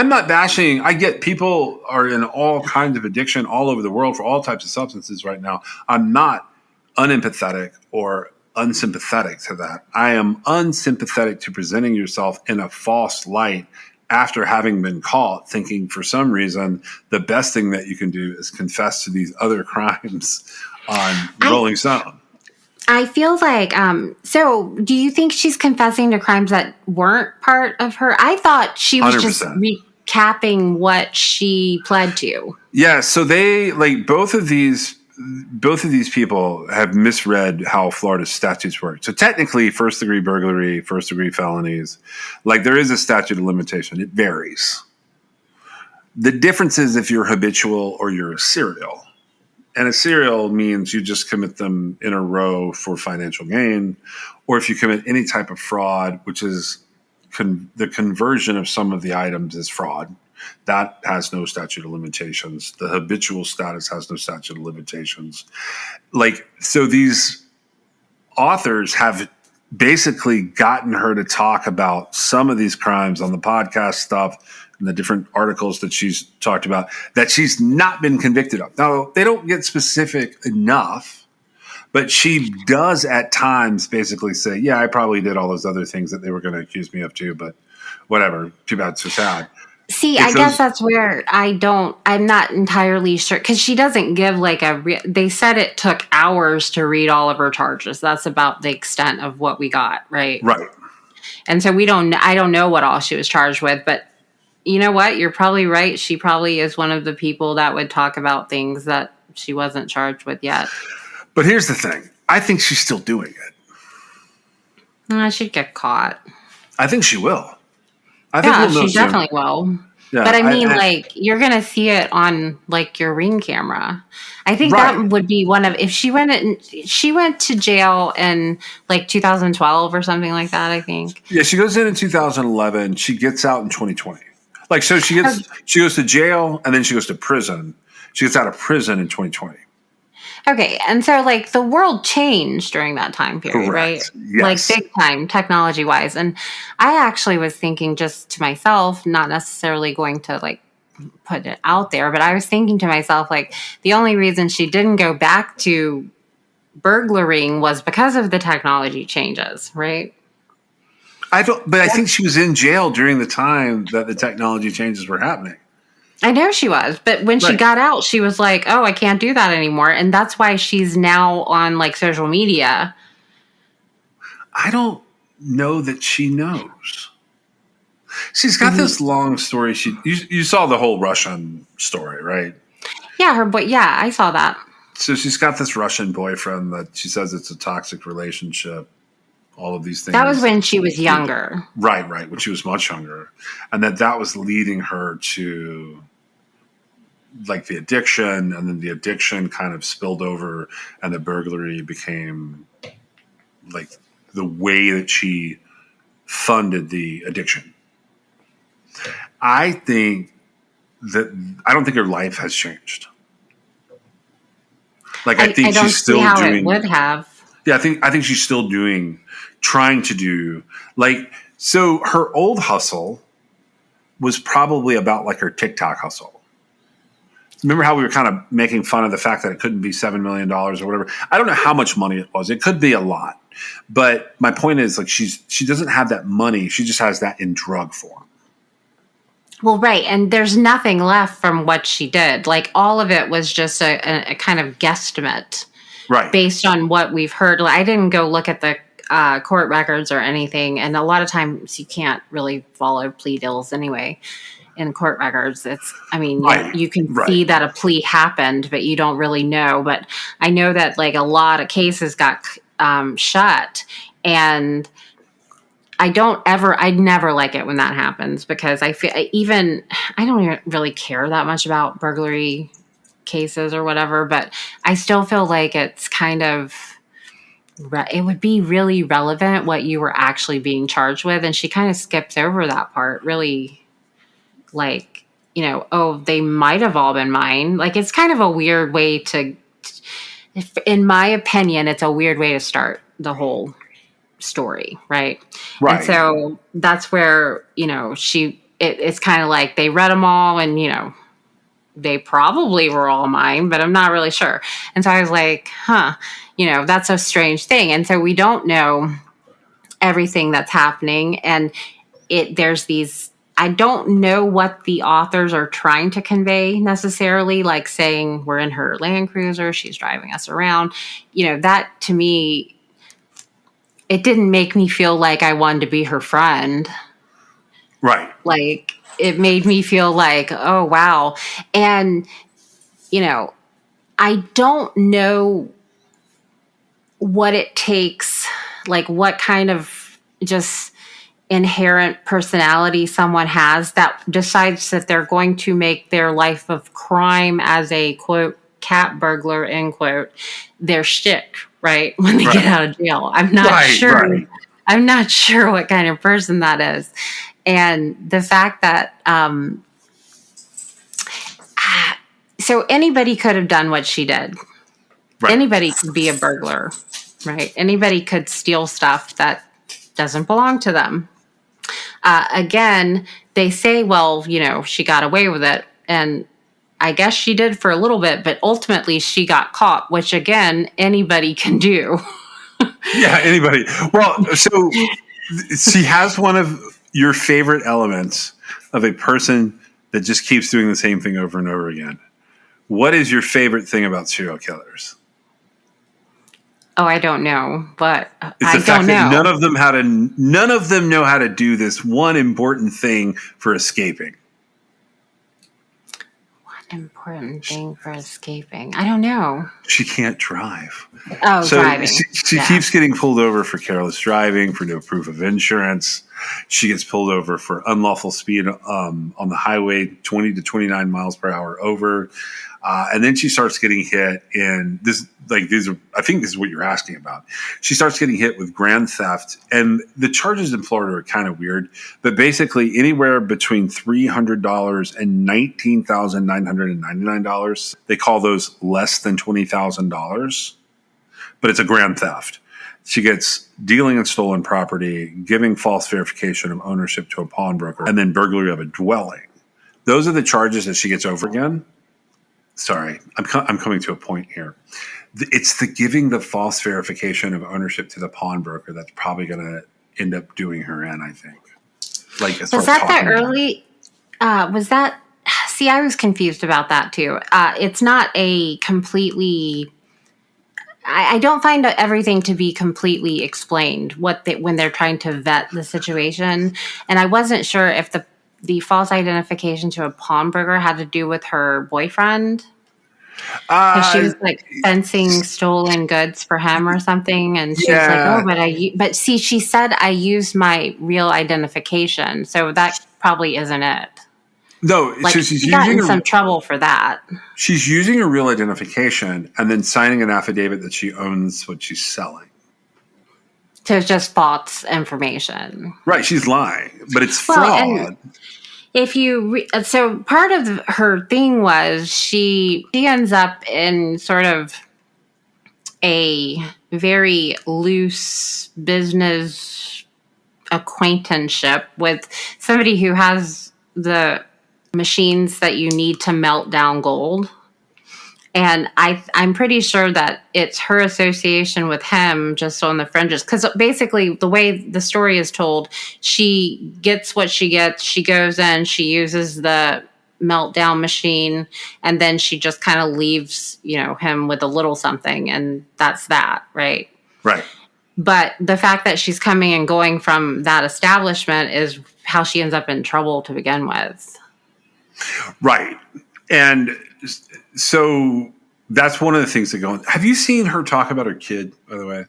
not bashing. I get people are in all kinds of addiction all over the world for all types of substances right now. I'm not unempathetic or unsympathetic to that. I am unsympathetic to presenting yourself in a false light after having been caught, thinking for some reason the best thing that you can do is confess to these other crimes on Rolling Stone. I feel like, so do you think she's confessing to crimes that weren't part of her? I thought she was 100%. just recapping what she pled to. Yeah, so they like both of these people have misread how Florida's statutes work. So technically, first degree burglary, first degree felonies, like there is a statute of limitation. It varies. The difference is if you're habitual or you're a serial. And a serial means you just commit them in a row for financial gain, or if you commit any type of fraud, which is the conversion of some of the items is fraud. That has no statute of limitations. The habitual status has no statute of limitations. Like, so these authors have basically gotten her to talk about some of these crimes on the podcast stuff and the different articles that she's talked about that she's not been convicted of. Now, they don't get specific enough, but she does at times basically say, yeah, I probably did all those other things that they were going to accuse me of too, but whatever. Too bad, so sad. See, I guess that's where I'm not entirely sure because she doesn't give like they said it took hours to read all of her charges. That's about the extent of what we got, right? Right. And so I don't know what all she was charged with, but you know what? You're probably right. She probably is one of the people that would talk about things that she wasn't charged with yet. But here's the thing. I think she's still doing it. She'd get caught. I think she will. I think she definitely will. Yeah, but I mean, like, you're going to see it on, like, your Ring camera. I think that would be one of, if she went to jail in, like, 2012 or something like that, I think. Yeah, she goes in 2011. She gets out in 2020. Like, so she goes to jail and then she goes to prison. She gets out of prison in 2020. Okay, and so, like, the world changed during that time period, Correct. right? Yes. Like, big time, technology-wise. And I actually was thinking just to myself, not necessarily going to, like, put it out there, but I was thinking to myself, like, the only reason she didn't go back to burglaring was because of the technology changes, right? I think she was in jail during the time that the technology changes were happening. I know she was, but when she got out, she was like, oh, I can't do that anymore. And that's why she's now on like social media. I don't know that she knows. She's got this long story. You saw the whole Russian story, right? Yeah, I saw that. So she's got this Russian boyfriend that she says it's a toxic relationship. All of these things. That was when she was younger. Right, when she was much younger. And that was leading her to like the addiction, and then the addiction kind of spilled over and the burglary became like the way that she funded the addiction. I don't think her life has changed. Like I think she's still see how doing it would have. Yeah, I think she's still trying to do like, so her old hustle was probably about like her TikTok hustle. Remember how we were kind of making fun of the fact that it couldn't be $7 million or whatever? I don't know how much money it was. It could be a lot. But my point is like she doesn't have that money. She just has that in drug form. Well, right. And there's nothing left from what she did. Like all of it was just a kind of guesstimate. Right. Based on what we've heard. I didn't go look at the court records or anything. And a lot of times you can't really follow plea deals anyway in court records. You can see that a plea happened, but you don't really know. But I know that like a lot of cases got shut, and I'd never like it when that happens because I don't even really care that much about burglary cases or whatever, but I still feel like it's kind of it would be really relevant what you were actually being charged with, and she kind of skips over that part really, like, they might have all been mine. Like it's kind of a weird way to, in my opinion, it's a weird way to start the whole story, right? Right. And so that's where, it's kind of like they read them all and, they probably were all mine, but I'm not really sure. And so I was like, that's a strange thing. And so we don't know everything that's happening. And there's these, I don't know what the authors are trying to convey necessarily, like saying we're in her Land Cruiser, she's driving us around. That to me, it didn't make me feel like I wanted to be her friend. Right. Like, it made me feel like, oh, wow. And, I don't know what it takes, like what kind of just inherent personality someone has that decides that they're going to make their life of crime as a, quote, cat burglar, end quote, their shtick, right? When they get out of jail. I'm not sure. Right. I'm not sure what kind of person that is. And the fact that, so anybody could have done what she did. Right. Anybody could be a burglar, right? Anybody could steal stuff that doesn't belong to them. Again, they say, well, she got away with it. And I guess she did for a little bit, but ultimately she got caught, which again, anybody can do. Yeah, anybody. Well, so she has one of your favorite elements of a person that just keeps doing the same thing over and over again. What is your favorite thing about serial killers? Oh, I don't know, but it's the fact that none of them know how to do this one important thing for escaping. One important thing for escaping? I don't know. She can't drive. Oh, so driving. She keeps getting pulled over for careless driving, for no proof of insurance. She gets pulled over for unlawful speed on the highway, 20 to 29 miles per hour over. And then she starts getting hit in this, I think this is what you're asking about. She starts getting hit with grand theft, and the charges in Florida are kind of weird, but basically anywhere between $300 and $19,999. They call those less than $20,000, but it's a grand theft. She gets dealing in stolen property, giving false verification of ownership to a pawnbroker, and then burglary of a dwelling. Those are the charges that she gets over again. Sorry, I'm coming to a point here. It's the giving the false verification of ownership to the pawnbroker that's probably going to end up doing her in, I think. Like, was that the early? Was that? See, I was confused about that too. It's not a completely. I don't find everything to be completely explained when they're trying to vet the situation, and I wasn't sure if the false identification to a pawnbroker had to do with her boyfriend. She was like fencing stolen goods for him or something. And she was like, but see, she said, I used my real identification. So that probably isn't it. No, like, she got in some trouble for that. She's using a real identification and then signing an affidavit that she owns what she's selling. So it's just false information. Right. She's lying, but it's fraud. If you so part of her thing was she ends up in sort of a very loose business acquaintanceship with somebody who has the machines that you need to melt down gold. And I'm pretty sure that it's her association with him just on the fringes. Because basically, the way the story is told, she gets what she gets. She goes in, she uses the meltdown machine, and then she just kind of leaves, him with a little something. And that's that, right? Right. But the fact that she's coming and going from that establishment is how she ends up in trouble to begin with. Right. And so that's one of the things that go on. Have you seen her talk about her kid, by the way?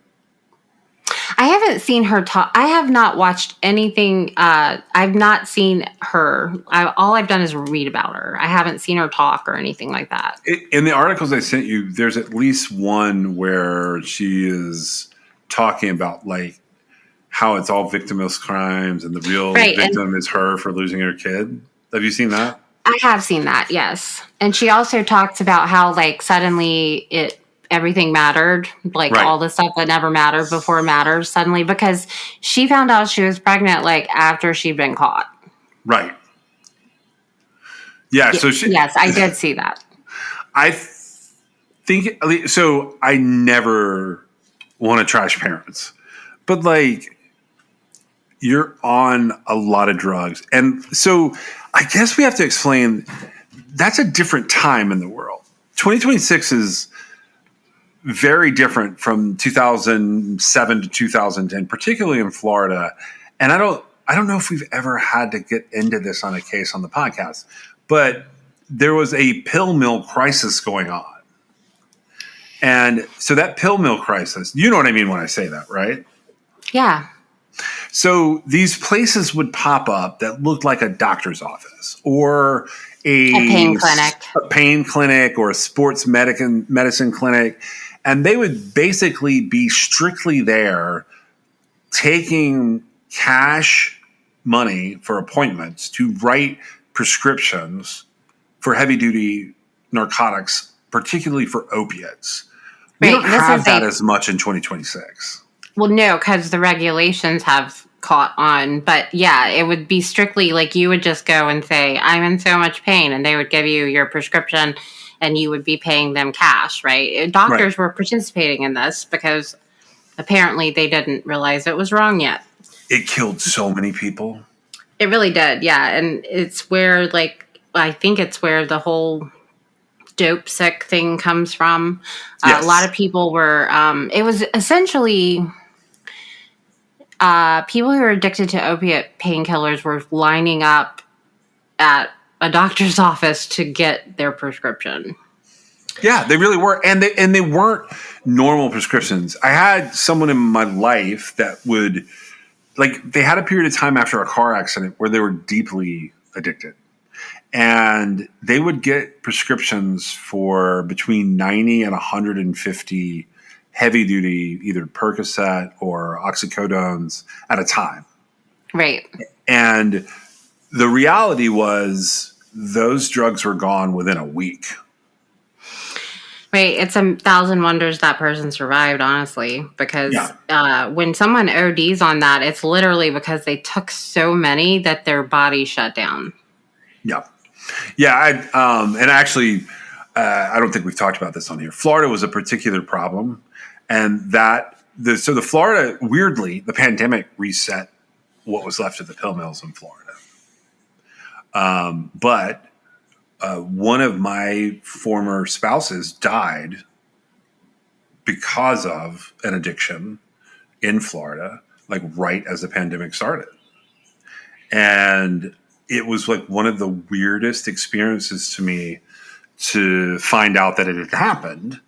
I haven't seen her talk. I have not watched anything. I've not seen her. All I've done is read about her. I haven't seen her talk or anything like that. In the articles I sent you, there's at least one where she is talking about like how it's all victimless crimes and the real victim is her for losing her kid. Have you seen that? I have seen that, yes. And she also talks about how like suddenly everything mattered, like Right. all the stuff that never mattered before matters suddenly, because she found out she was pregnant like after she'd been caught. Right. Yeah. So Yes, I did see that. I think so. I never want to trash parents, but like you're on a lot of drugs, and so I guess we have to explain that's a different time in the world. 2026 is very different from 2007 to 2010, particularly in Florida. And I don't know if we've ever had to get into this on a case on the podcast, but there was a pill mill crisis going on. And so that pill mill crisis, you know what I mean when I say that, right? Yeah. So these places would pop up that looked like a doctor's office or a pain clinic or a sports medicine clinic. And they would basically be strictly there taking cash money for appointments to write prescriptions for heavy duty narcotics, particularly for opiates. We don't have that as much in 2026. Well, no, because the regulations have caught on. But yeah, it would be strictly like you would just go and say, I'm in so much pain. And they would give you your prescription and you would be paying them cash, right? Doctors were participating in this because apparently they didn't realize it was wrong yet. It killed so many people. It really did, yeah. And it's where, like, I think it's where the whole dope sick thing comes from. Yes. A lot of people were, it was essentially people who were addicted to opiate painkillers were lining up at a doctor's office to get their prescription. Yeah, they really were. And they weren't normal prescriptions. I had someone in my life that would, like, they had a period of time after a car accident where they were deeply addicted. And they would get prescriptions for between 90 and 150 heavy duty, either Percocet or oxycodones at a time. Right. And the reality was those drugs were gone within a week. Right. It's 1,000 wonders that person survived, honestly, because when someone ODs on that, it's literally because they took so many that their body shut down. Yeah. Yeah. And actually, I don't think we've talked about this on here. Florida was a particular problem. And so the Florida, weirdly, the pandemic reset what was left of the pill mills in Florida. But one of my former spouses died because of an addiction in Florida, like right as the pandemic started. And it was like one of the weirdest experiences to me to find out that it had happened,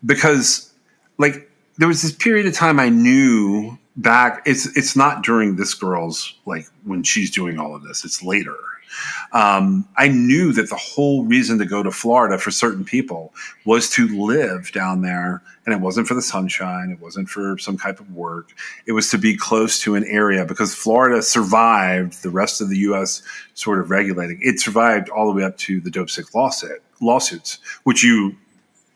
because like there was this period of time I knew back. It's not during this girl's, like when she's doing all of this, it's later. I knew that the whole reason to go to Florida for certain people was to live down there. And it wasn't for the sunshine. It wasn't for some type of work. It was to be close to an area, because Florida survived the rest of the U.S. sort of regulating. It survived all the way up to the dope sick lawsuits, which you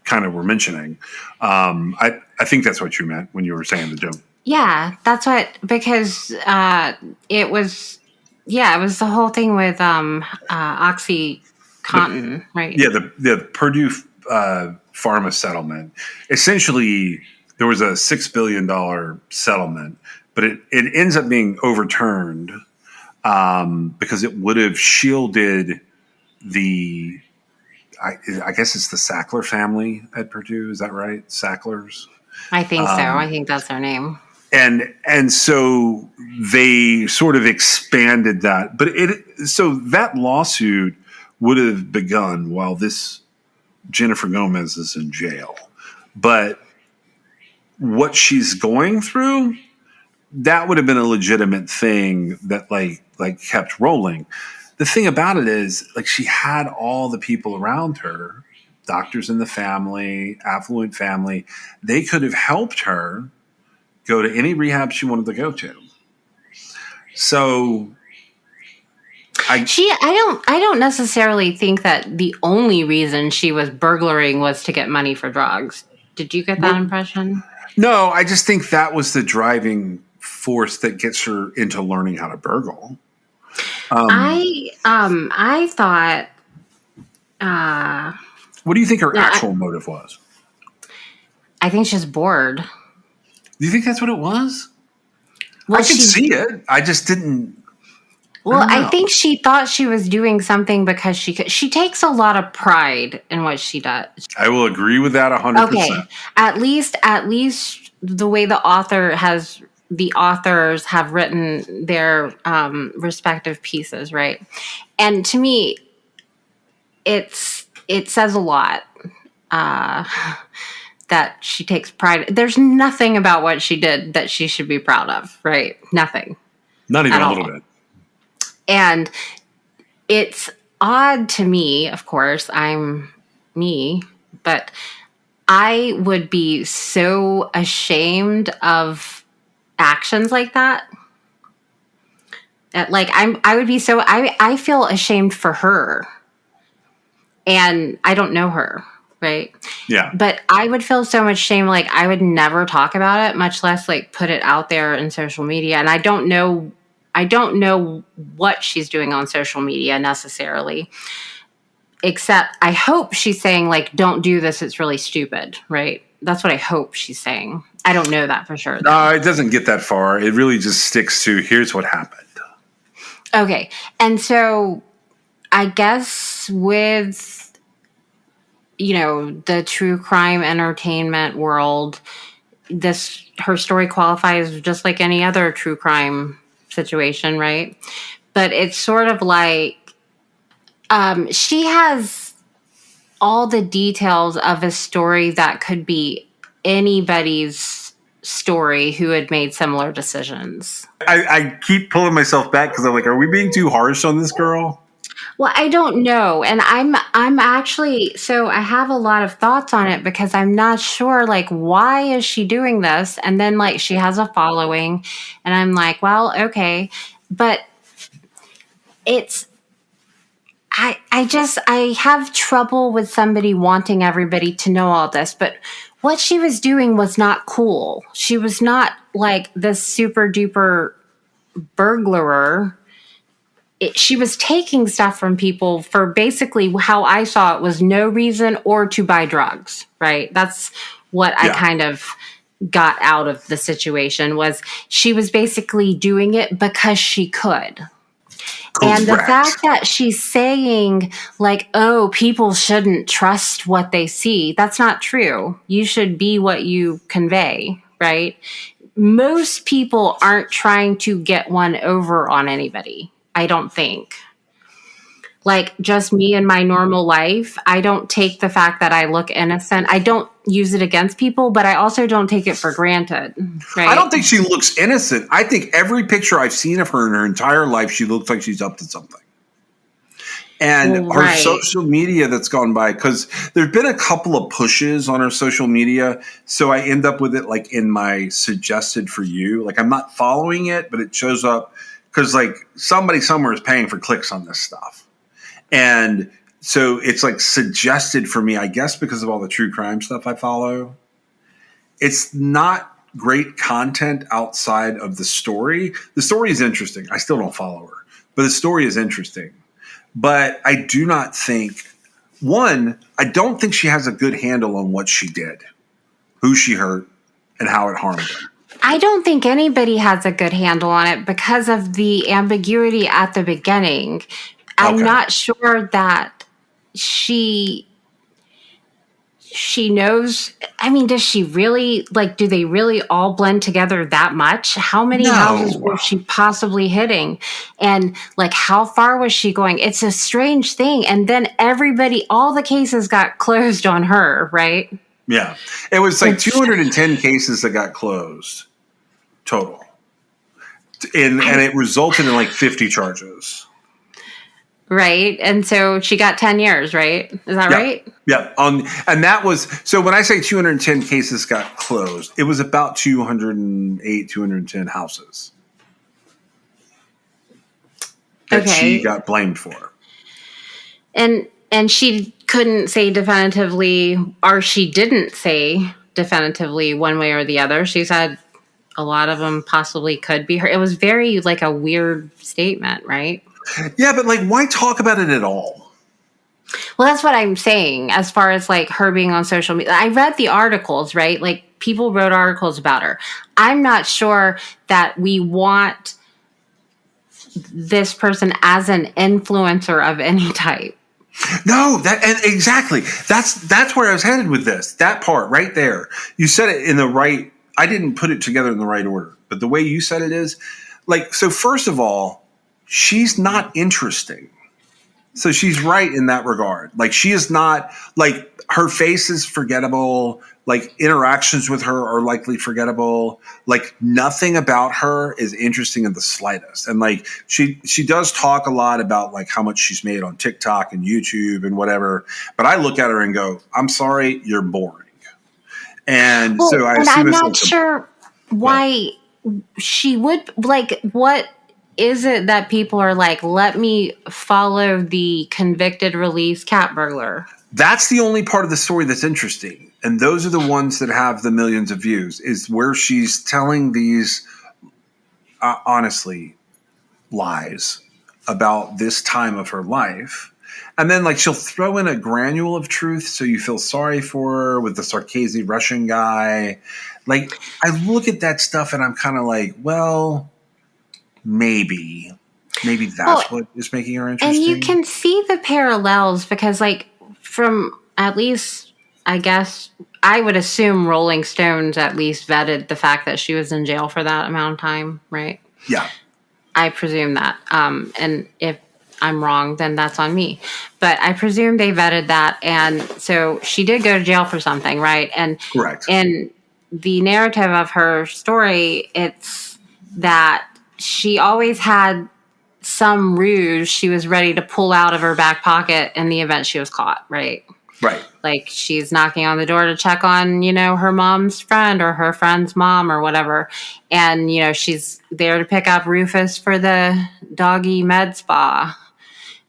kind of were mentioning. I think that's what you meant when you were saying the dope. Yeah, that's what, because it was... Yeah, it was the whole thing with OxyContin, right? Yeah, the Purdue Pharma settlement. Essentially, there was a $6 billion settlement, but it ends up being overturned because it would have shielded the, I guess it's the Sackler family at Purdue. Is that right? Sacklers? I think so. I think that's their name. And so they sort of expanded that, but so that lawsuit would have begun while this Jennifer Gomez is in jail. But what she's going through, that would have been a legitimate thing that like kept rolling. The thing about it is, like, she had all the people around her, doctors in the family, affluent family. They could have helped her go to any rehab she wanted to go to. So I don't necessarily think that the only reason she was burglaring was to get money for drugs. Did you get that impression? No, I just think that was the driving force that gets her into learning how to burgle. I thought. What do you think her Yeah, actual motive was? I think she's bored. Do you think that's what it was? Well, I could see it. I just didn't. Well, I don't I know. think she thought she was doing something because she could. She takes a lot of pride in what she does. I will agree with that 100%. Okay, at least the way the authors have written their respective pieces, right? And to me, it says a lot that she takes pride. There's nothing about what she did that she should be proud of, right? Nothing. Not even at a all. little bit. And it's odd to me, of course, I'm me, but I would be so ashamed of actions like that. Like I would be so I feel ashamed for her. And I don't know her, right? Yeah. But I would feel so much shame, like I would never talk about it, much less like put it out there in social media. And I don't know what she's doing on social media necessarily, except I hope she's saying like, don't do this. It's really stupid, right? That's what I hope she's saying. I don't know that for sure. No, it doesn't get that far. It really just sticks to here's what happened. Okay. And so I guess with, the true crime entertainment world, her story qualifies just like any other true crime situation, right? But it's sort of like she has all the details of a story that could be anybody's story who had made similar decisions. I keep pulling myself back because I'm like, are we being too harsh on this girl? Well, I don't know. And I'm actually, so I have a lot of thoughts on it because I'm not sure, like, why is she doing this? And then, like, she has a following. And I'm like, well, okay. But I have trouble with somebody wanting everybody to know all this. But what she was doing was not cool. She was not like this super duper burglar. She was taking stuff from people for basically how I saw it was no reason or to buy drugs, right? That's what I kind of got out of the situation was she was basically doing it because she could. Correct. And the fact that she's saying like, oh, people shouldn't trust what they see, that's not true. You should be what you convey, right? Most people aren't trying to get one over on anybody. I don't think. Like just me in my normal life, I don't take the fact that I look innocent. I don't use it against people, but I also don't take it for granted. Right? I don't think she looks innocent. I think every picture I've seen of her in her entire life, she looks like she's up to something. And her social media that's gone by, because there's been a couple of pushes on her social media. So I end up with it like in my suggested for you. Like I'm not following it, but it shows up. Because like somebody somewhere is paying for clicks on this stuff. And so it's like suggested for me, I guess, because of all the true crime stuff I follow. It's not great content outside of the story. The story is interesting. I still don't follow her, but the story is interesting. But I do not think, I don't think she has a good handle on what she did, who she hurt, and how it harmed her. I don't think anybody has a good handle on it because of the ambiguity at the beginning. I'm not sure that she knows. I mean, does she really, like, do they really all blend together that much? How many houses was she possibly hitting? And, like, how far was she going? It's a strange thing. And then all the cases got closed on her, right? Yeah. It was like 210 cases that got closed total. And it resulted in like 50 charges. Right. And so she got 10 years, right? Is that right? Yeah. And that was, so when I say 210 cases got closed, it was about 208, 210 houses that she got blamed for. And she couldn't say definitively, or she didn't say definitively one way or the other. She said a lot of them possibly could be her. It was very like a weird statement, right? Yeah, but like, why talk about it at all? Well, that's what I'm saying as far as like her being on social media. I read the articles, right? Like people wrote articles about her. I'm not sure that we want this person as an influencer of any type. No, and exactly. That's where I was headed with this. That part right there. You said it in the right. I didn't put it together in the right order, but the way you said it is like, so first of all, she's not interesting. So she's right in that regard. Like, she is not, like, her face is forgettable. Like, interactions with her are likely forgettable. Like, nothing about her is interesting in the slightest. And like, she does talk a lot about like how much she's made on TikTok and YouTube and whatever. But I look at her and go, I'm sorry, you're boring. And well, so I and assume I'm it's not like sure why she would like what is it that people are like, let me follow the convicted release cat burglar? that's the only part of the story that's interesting. And those are the ones that have the millions of views, is where she's telling these, honestly, lies about this time of her life. And then like she'll throw in a granule of truth so you feel sorry for her with the Sarkozy Russian guy. Like, I look at that stuff and I'm kind of like, well, maybe that's what is making her interesting. And you can see the parallels because like from at least I guess I would assume Rolling Stones at least vetted the fact that she was in jail for that amount of time, right? Yeah. I presume that. And if I'm wrong, then that's on me. But I presume they vetted that. And so she did go to jail for something, right? And Correct. And the narrative of her story, it's that she always had some ruse she was ready to pull out of her back pocket in the event she was caught, right? Right. Like she's knocking on the door to check on, her mom's friend or her friend's mom or whatever. And, she's there to pick up Rufus for the doggy med spa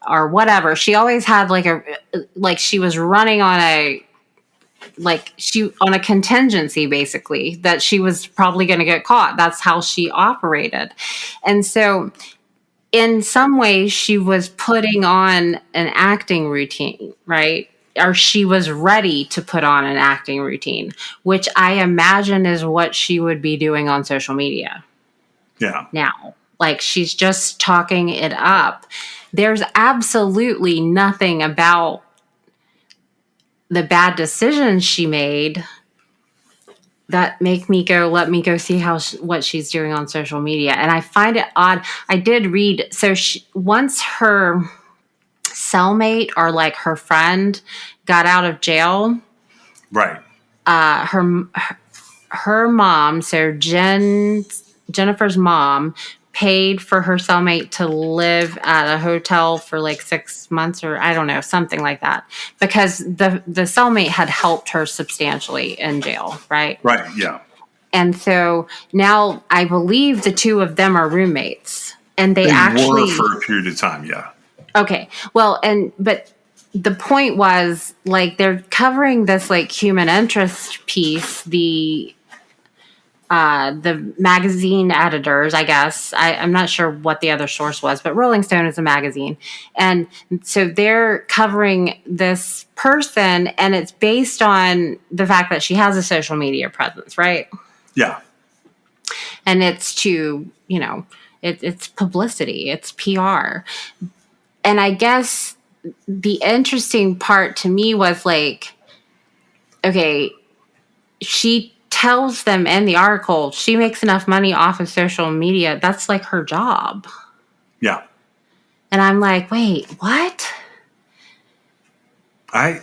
or whatever. She always had she was running on on a contingency basically that she was probably going to get caught. That's how she operated. And so in some ways she was putting on an acting routine, right? Or she was ready to put on an acting routine, which I imagine is what she would be doing on social media. Yeah. Now, like she's just talking it up. There's absolutely nothing about the bad decisions she made that make me go, let me go see what she's doing on social media. And I find it odd. I did read, so once her cellmate or like her friend got out of jail, right, her mom, so Jennifer's mom, paid for her cellmate to live at a hotel for like 6 months or I don't know, something like that, because the cellmate had helped her substantially in jail, right? Right, yeah. And so now I believe the two of them are roommates, and they actually were for a period of time, yeah. Okay. Well, but the point was like they're covering this like human interest piece, the magazine editors, I guess. I'm not sure what the other source was, but Rolling Stone is a magazine. And so they're covering this person, and it's based on the fact that she has a social media presence, right? Yeah. And it's to, it's publicity, it's PR. And I guess the interesting part to me was like, okay, she tells them in the article she makes enough money off of social media. That's like her job. Yeah. And I'm like, wait, what? I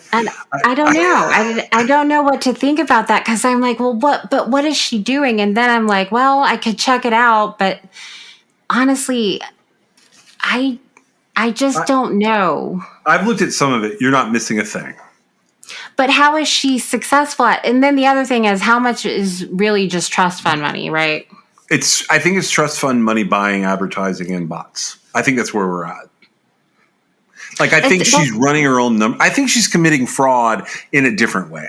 don't know. I don't know what to think about that because I'm like, well, what is she doing? And then I'm like, well, I could check it out. But honestly, I just don't know. I've looked at some of it. You're not missing a thing. But how is she successful at? And then the other thing is how much is really just trust fund money, right? I think it's trust fund money buying advertising and bots. I think that's where we're at. Like, I think she's running her own number. I think she's committing fraud in a different way.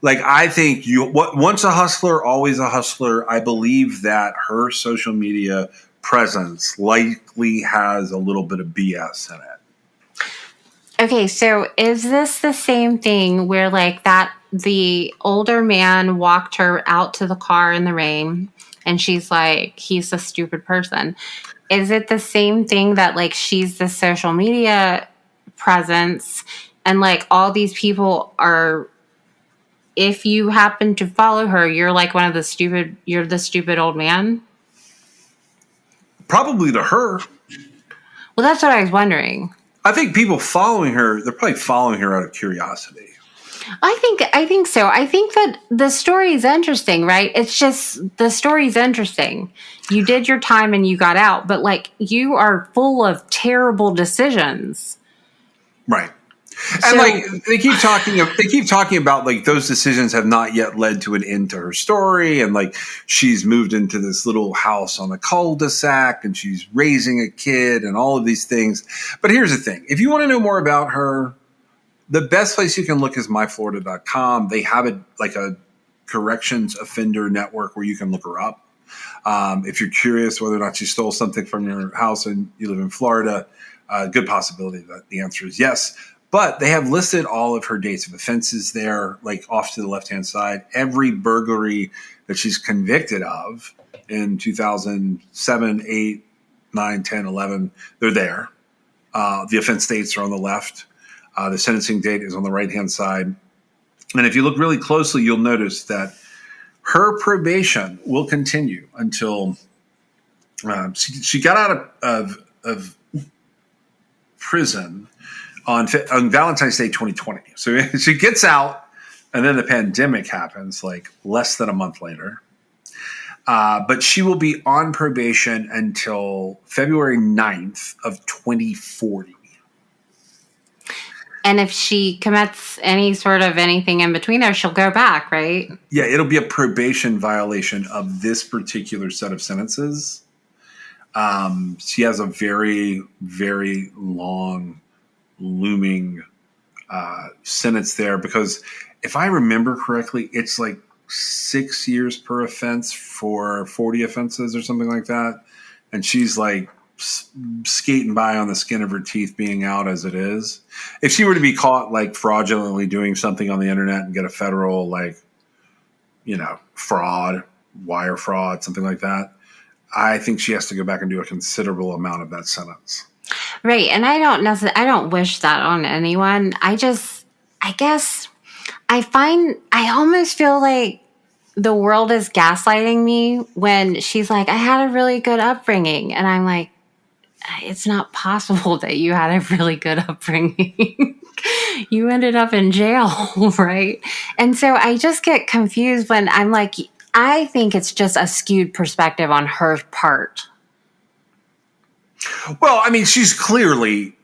Like, I think once a hustler, always a hustler. I believe that her social media presence likely has a little bit of BS in it. Okay, so is this the same thing where like that the older man walked her out to the car in the rain and she's like, he's a stupid person? Is it the same thing that like she's the social media presence and like all these people are, if you happen to follow her, you're like you're the stupid old man? Probably to her. Well, that's what I was wondering. I think people following her, they're probably following her out of curiosity. I think so. I think that the story is interesting, right? It's just the story's interesting. You did your time and you got out, but like you are full of terrible decisions. Right. And like they keep talking about like those decisions have not yet led to an end to her story, and like she's moved into this little house on a cul-de-sac and she's raising a kid and all of these things. But here's the thing. If you want to know more about her, the best place you can look is myflorida.com. They have a corrections offender network where you can look her up. If you're curious whether or not she stole something from your house and you live in Florida, good possibility that the answer is yes. But they have listed all of her dates of offenses there, like off to the left-hand side. Every burglary that she's convicted of in 2007, 8, 9, 10, 11, they're there. The offense dates are on the left. The sentencing date is on the right-hand side. And if you look really closely, you'll notice that her probation will continue until she got out of prison on Valentine's Day 2020. So she gets out, and then the pandemic happens like less than a month later. But she will be on probation until February 9th of 2040. And if she commits any sort of anything in between there, she'll go back, right? Yeah, it'll be a probation violation of this particular set of sentences. She has a very, very long looming sentence there because if I remember correctly, it's like 6 years per offense for 40 offenses or something like that. And she's like skating by on the skin of her teeth being out as it is. If she were to be caught like fraudulently doing something on the internet and get a federal fraud, wire fraud, something like that, I think she has to go back and do a considerable amount of that sentence. Right. And I don't wish that on anyone. I guess I almost feel like the world is gaslighting me when she's like, I had a really good upbringing. And I'm like, it's not possible that you had a really good upbringing. You ended up in jail, right? And so I just get confused when I'm like, I think it's just a skewed perspective on her part. Well, I mean, she's clearly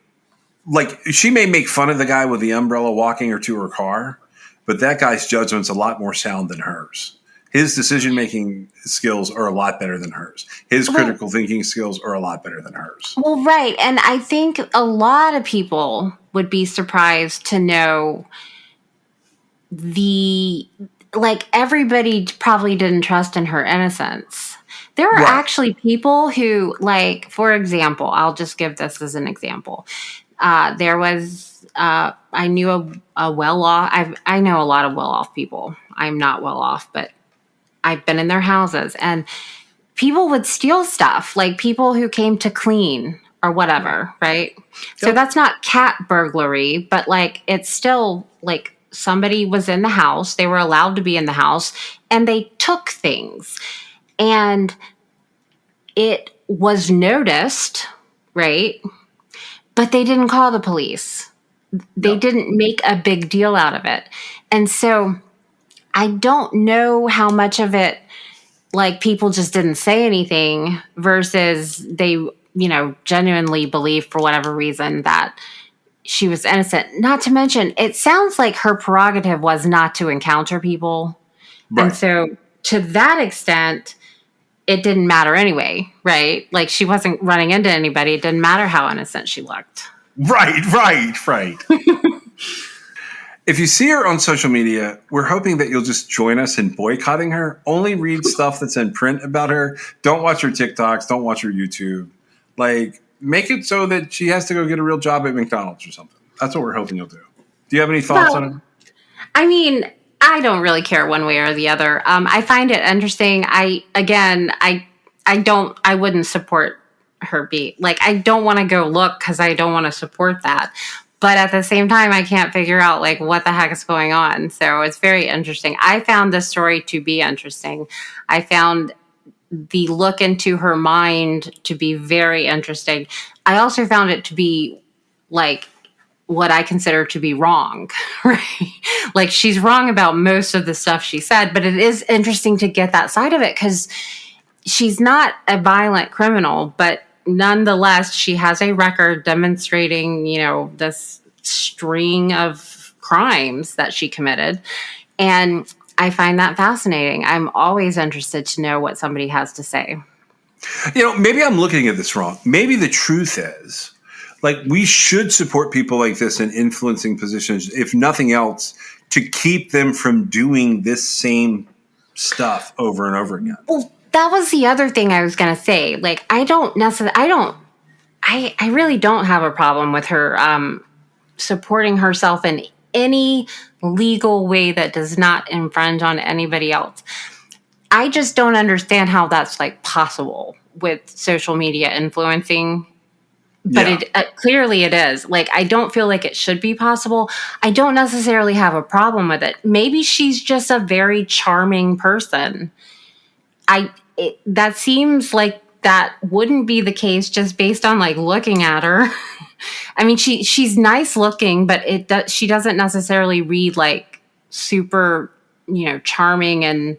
like she may make fun of the guy with the umbrella walking her to her car, but that guy's judgment's a lot more sound than hers. His decision-making skills are a lot better than hers. His critical thinking skills are a lot better than hers. Well, right. And I think a lot of people would be surprised to know everybody probably didn't trust in her innocence. There are actually people who, like, for example, I'll just give this as an example. There was, I knew a well-off, I know a lot of well-off people. I'm not well-off, but I've been in their houses. And people would steal stuff, like people who came to clean or whatever, right? Yep. So that's not cat burglary, but, like, it's still, like, somebody was in the house. They were allowed to be in the house, and they took things. And it was noticed, right? But they didn't call the police. They didn't make a big deal out of it. And so I don't know how much of it, like, people just didn't say anything versus they, genuinely believe for whatever reason that she was innocent. Not to mention, it sounds like her prerogative was not to encounter people. Right. And so to that extent, it didn't matter anyway, right? Like, she wasn't running into anybody. It didn't matter how innocent she looked. Right. If you see her on social media, we're hoping that you'll just join us in boycotting her. Only read stuff that's in print about her. Don't watch her TikToks. Don't watch her YouTube. Like, make it so that she has to go get a real job at McDonald's or something. That's what we're hoping you'll do. Do you have any thoughts on it? I mean, I don't really care one way or the other. I find it interesting. I wouldn't support her I don't want to go look because I don't want to support that. But at the same time, I can't figure out like what the heck is going on. So it's very interesting. I found this story to be interesting. I found the look into her mind to be very interesting. I also found it to be like what I consider to be wrong, right? Like she's wrong about most of the stuff she said, but it is interesting to get that side of it because she's not a violent criminal, but nonetheless, she has a record demonstrating, this string of crimes that she committed. And I find that fascinating. I'm always interested to know what somebody has to say. Maybe I'm looking at this wrong. Maybe the truth is, like, we should support people like this in influencing positions, if nothing else, to keep them from doing this same stuff over and over again. Well, that was the other thing I was going to say. Like, I really don't have a problem with her supporting herself in any legal way that does not infringe on anybody else. I just don't understand how that's like possible with social media influencing. But clearly it is. Like, I don't feel like it should be possible. I don't necessarily have a problem with it. Maybe she's just a very charming person. That seems like that wouldn't be the case just based on like looking at her. I mean, she's nice looking, but she doesn't necessarily read like super, charming and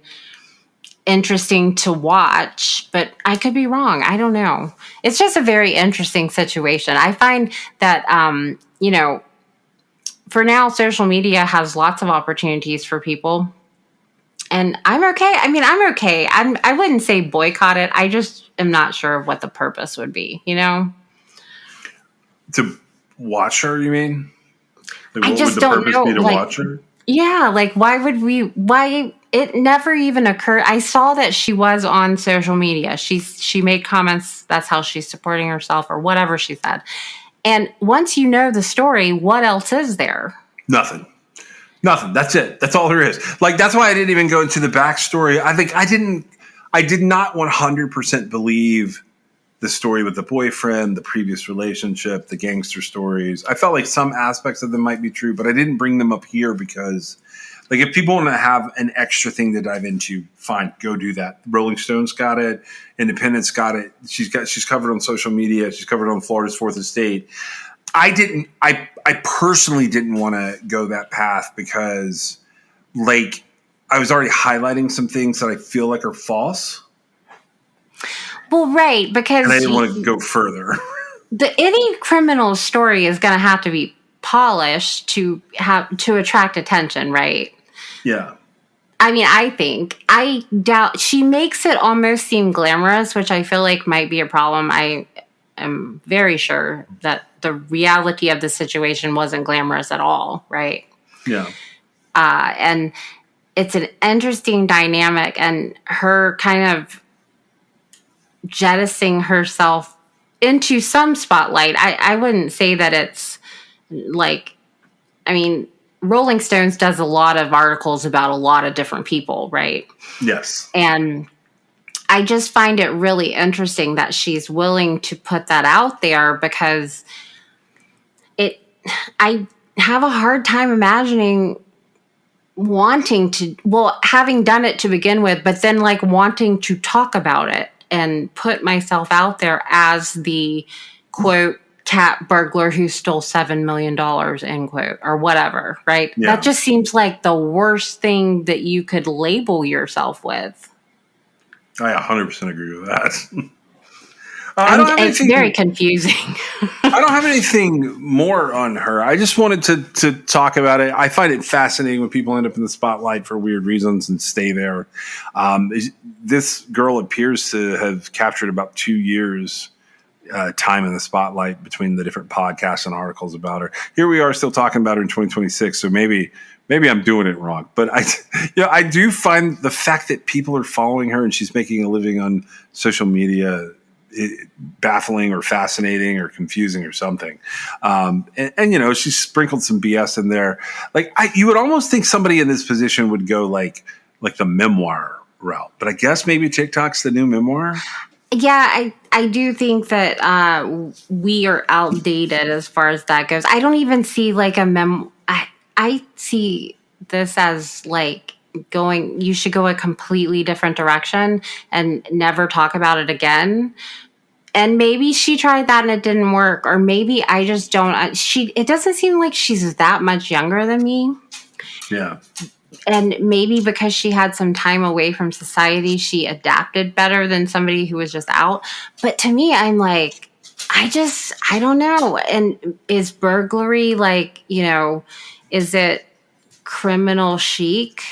interesting to watch, but I could be wrong. I don't know. It's just a very interesting situation. I find that, for now, social media has lots of opportunities for people. And I'm okay. I mean, I'm okay. I wouldn't say boycott it. I just am not sure of what the purpose would be, To watch her, you mean? Like, I just don't know. Be to watch her? Yeah, like why it never even occurred. I saw that she was on social media. She made comments, that's how she's supporting herself or whatever she said. And once you know the story, what else is there? Nothing. That's it. That's all there is. Like, that's why I didn't even go into the backstory. I did not 100% believe the story with the boyfriend, the previous relationship, the gangster stories. I felt like some aspects of them might be true, but I didn't bring them up here because, like, if people want to have an extra thing to dive into, fine, go do that. Rolling Stone's got it. Independent's got it. She's covered on social media. She's covered on Florida's Fourth Estate. I personally didn't want to go that path because, like, I was already highlighting some things that I feel like are false. Well, right, because and I didn't want to go further. Any criminal story is going to have to be polished to attract attention, right? Yeah. I mean, I doubt she makes it almost seem glamorous, which I feel like might be a problem. I am very sure that the reality of the situation wasn't glamorous at all, right? Yeah. And it's an interesting dynamic, and her kind of jettisoning herself into some spotlight. I wouldn't say that it's like, I mean, Rolling Stones does a lot of articles about a lot of different people, right? Yes. And I just find it really interesting that she's willing to put that out there because I have a hard time imagining having done it to begin with, but then like wanting to talk about it and put myself out there as the quote cat burglar who stole $7 million, end quote, or whatever, right? Yeah. That just seems like the worst thing that you could label yourself with. I 100% agree with that. It's very confusing. I don't have anything more on her. I just wanted to talk about it. I find it fascinating when people end up in the spotlight for weird reasons and stay there. This girl appears to have captured about 2 years time in the spotlight between the different podcasts and articles about her. Here we are still talking about her in 2026. So maybe I'm doing it wrong, but I do find the fact that people are following her and she's making a living on social media baffling or fascinating or confusing or something. And she's sprinkled some BS in there. Like you would almost think somebody in this position would go like the memoir route, but I guess maybe TikTok's the new memoir. Yeah, I do think that we are outdated as far as that goes. I don't even see like I see this as like you should go a completely different direction and never talk about it again. And maybe she tried that and it didn't work. Or maybe I just don't. It doesn't seem like she's that much younger than me. Yeah. And maybe because she had some time away from society, she adapted better than somebody who was just out. But to me, I'm like, I don't know. And is burglary like, is it criminal chic?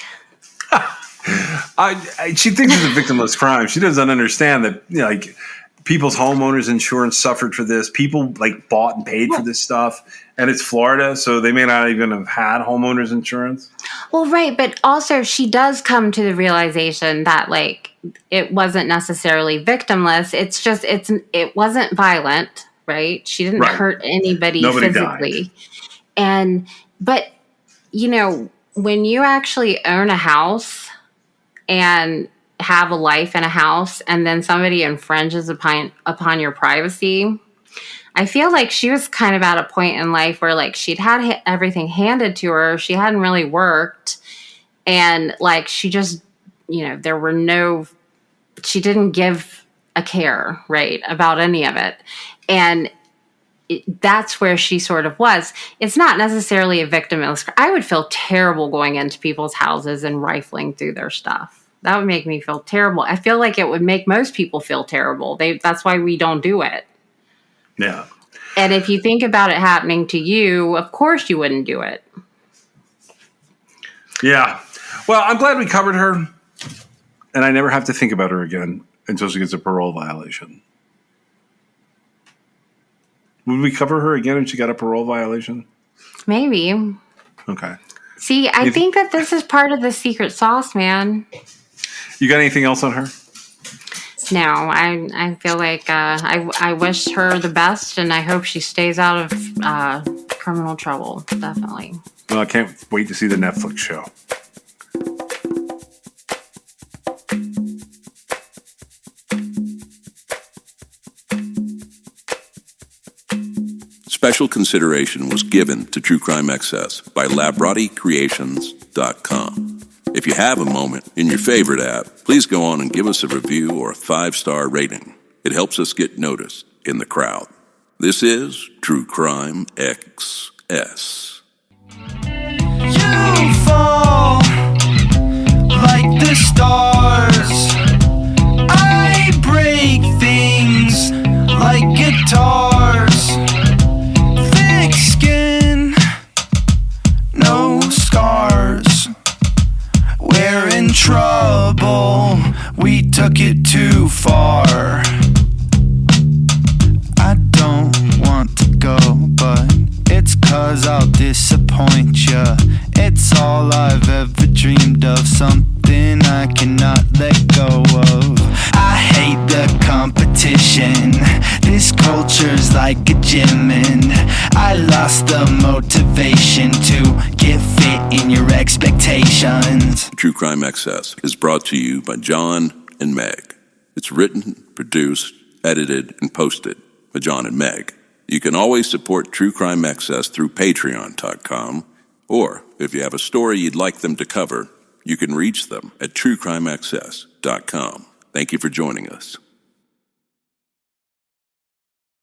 She thinks it's a victimless crime. She doesn't understand that, people's homeowners insurance suffered for this. People bought and paid for this stuff, and it's Florida, so they may not even have had homeowners insurance. Well, right, but also she does come to the realization that it wasn't necessarily victimless. It's just it wasn't violent, right? She didn't hurt anybody physically, but when you actually own a house and have a life in a house and then somebody infringes upon your privacy, I feel like she was kind of at a point in life where she'd had everything handed to her. She hadn't really worked. And she just, she didn't give a care, right, about any of it. And that's where she sort of was. It's not necessarily a victimless. I would feel terrible going into people's houses and rifling through their stuff. That would make me feel terrible. I feel like it would make most people feel terrible. That's why we don't do it. Yeah. And if you think about it happening to you, of course you wouldn't do it. Yeah. Well, I'm glad we covered her, and I never have to think about her again until she gets a parole violation. Would we cover her again if she got a parole violation? Maybe. Okay. See, I think that this is part of the secret sauce, man. You got anything else on her? No, I feel like I wish her the best, and I hope she stays out of criminal trouble, definitely. Well, I can't wait to see the Netflix show. Special consideration was given to True Crime Excess by LabRottiCreations.com. If you have a moment in your favorite app, please go on and give us a review or a 5-star rating. It helps us get noticed in the crowd. This is True Crime XS. You fall like the stars. I break things like guitars. Thick skin, no scars. We're in trouble, we took it too far. I don't want to go, but it's 'cause I'll disappoint ya. It's all I've ever dreamed of, something I cannot let go of. I hate the competition, this culture's like a gym, and I lost the motivation to get fit in your expectations. True Crime Excess is brought to you by John and Meg. It's written, produced, edited, and posted by John and Meg. You can always support True Crime Excess through Patreon.com, or if you have a story you'd like them to cover, you can reach them at TrueCrimeAccess.com. Thank you for joining us.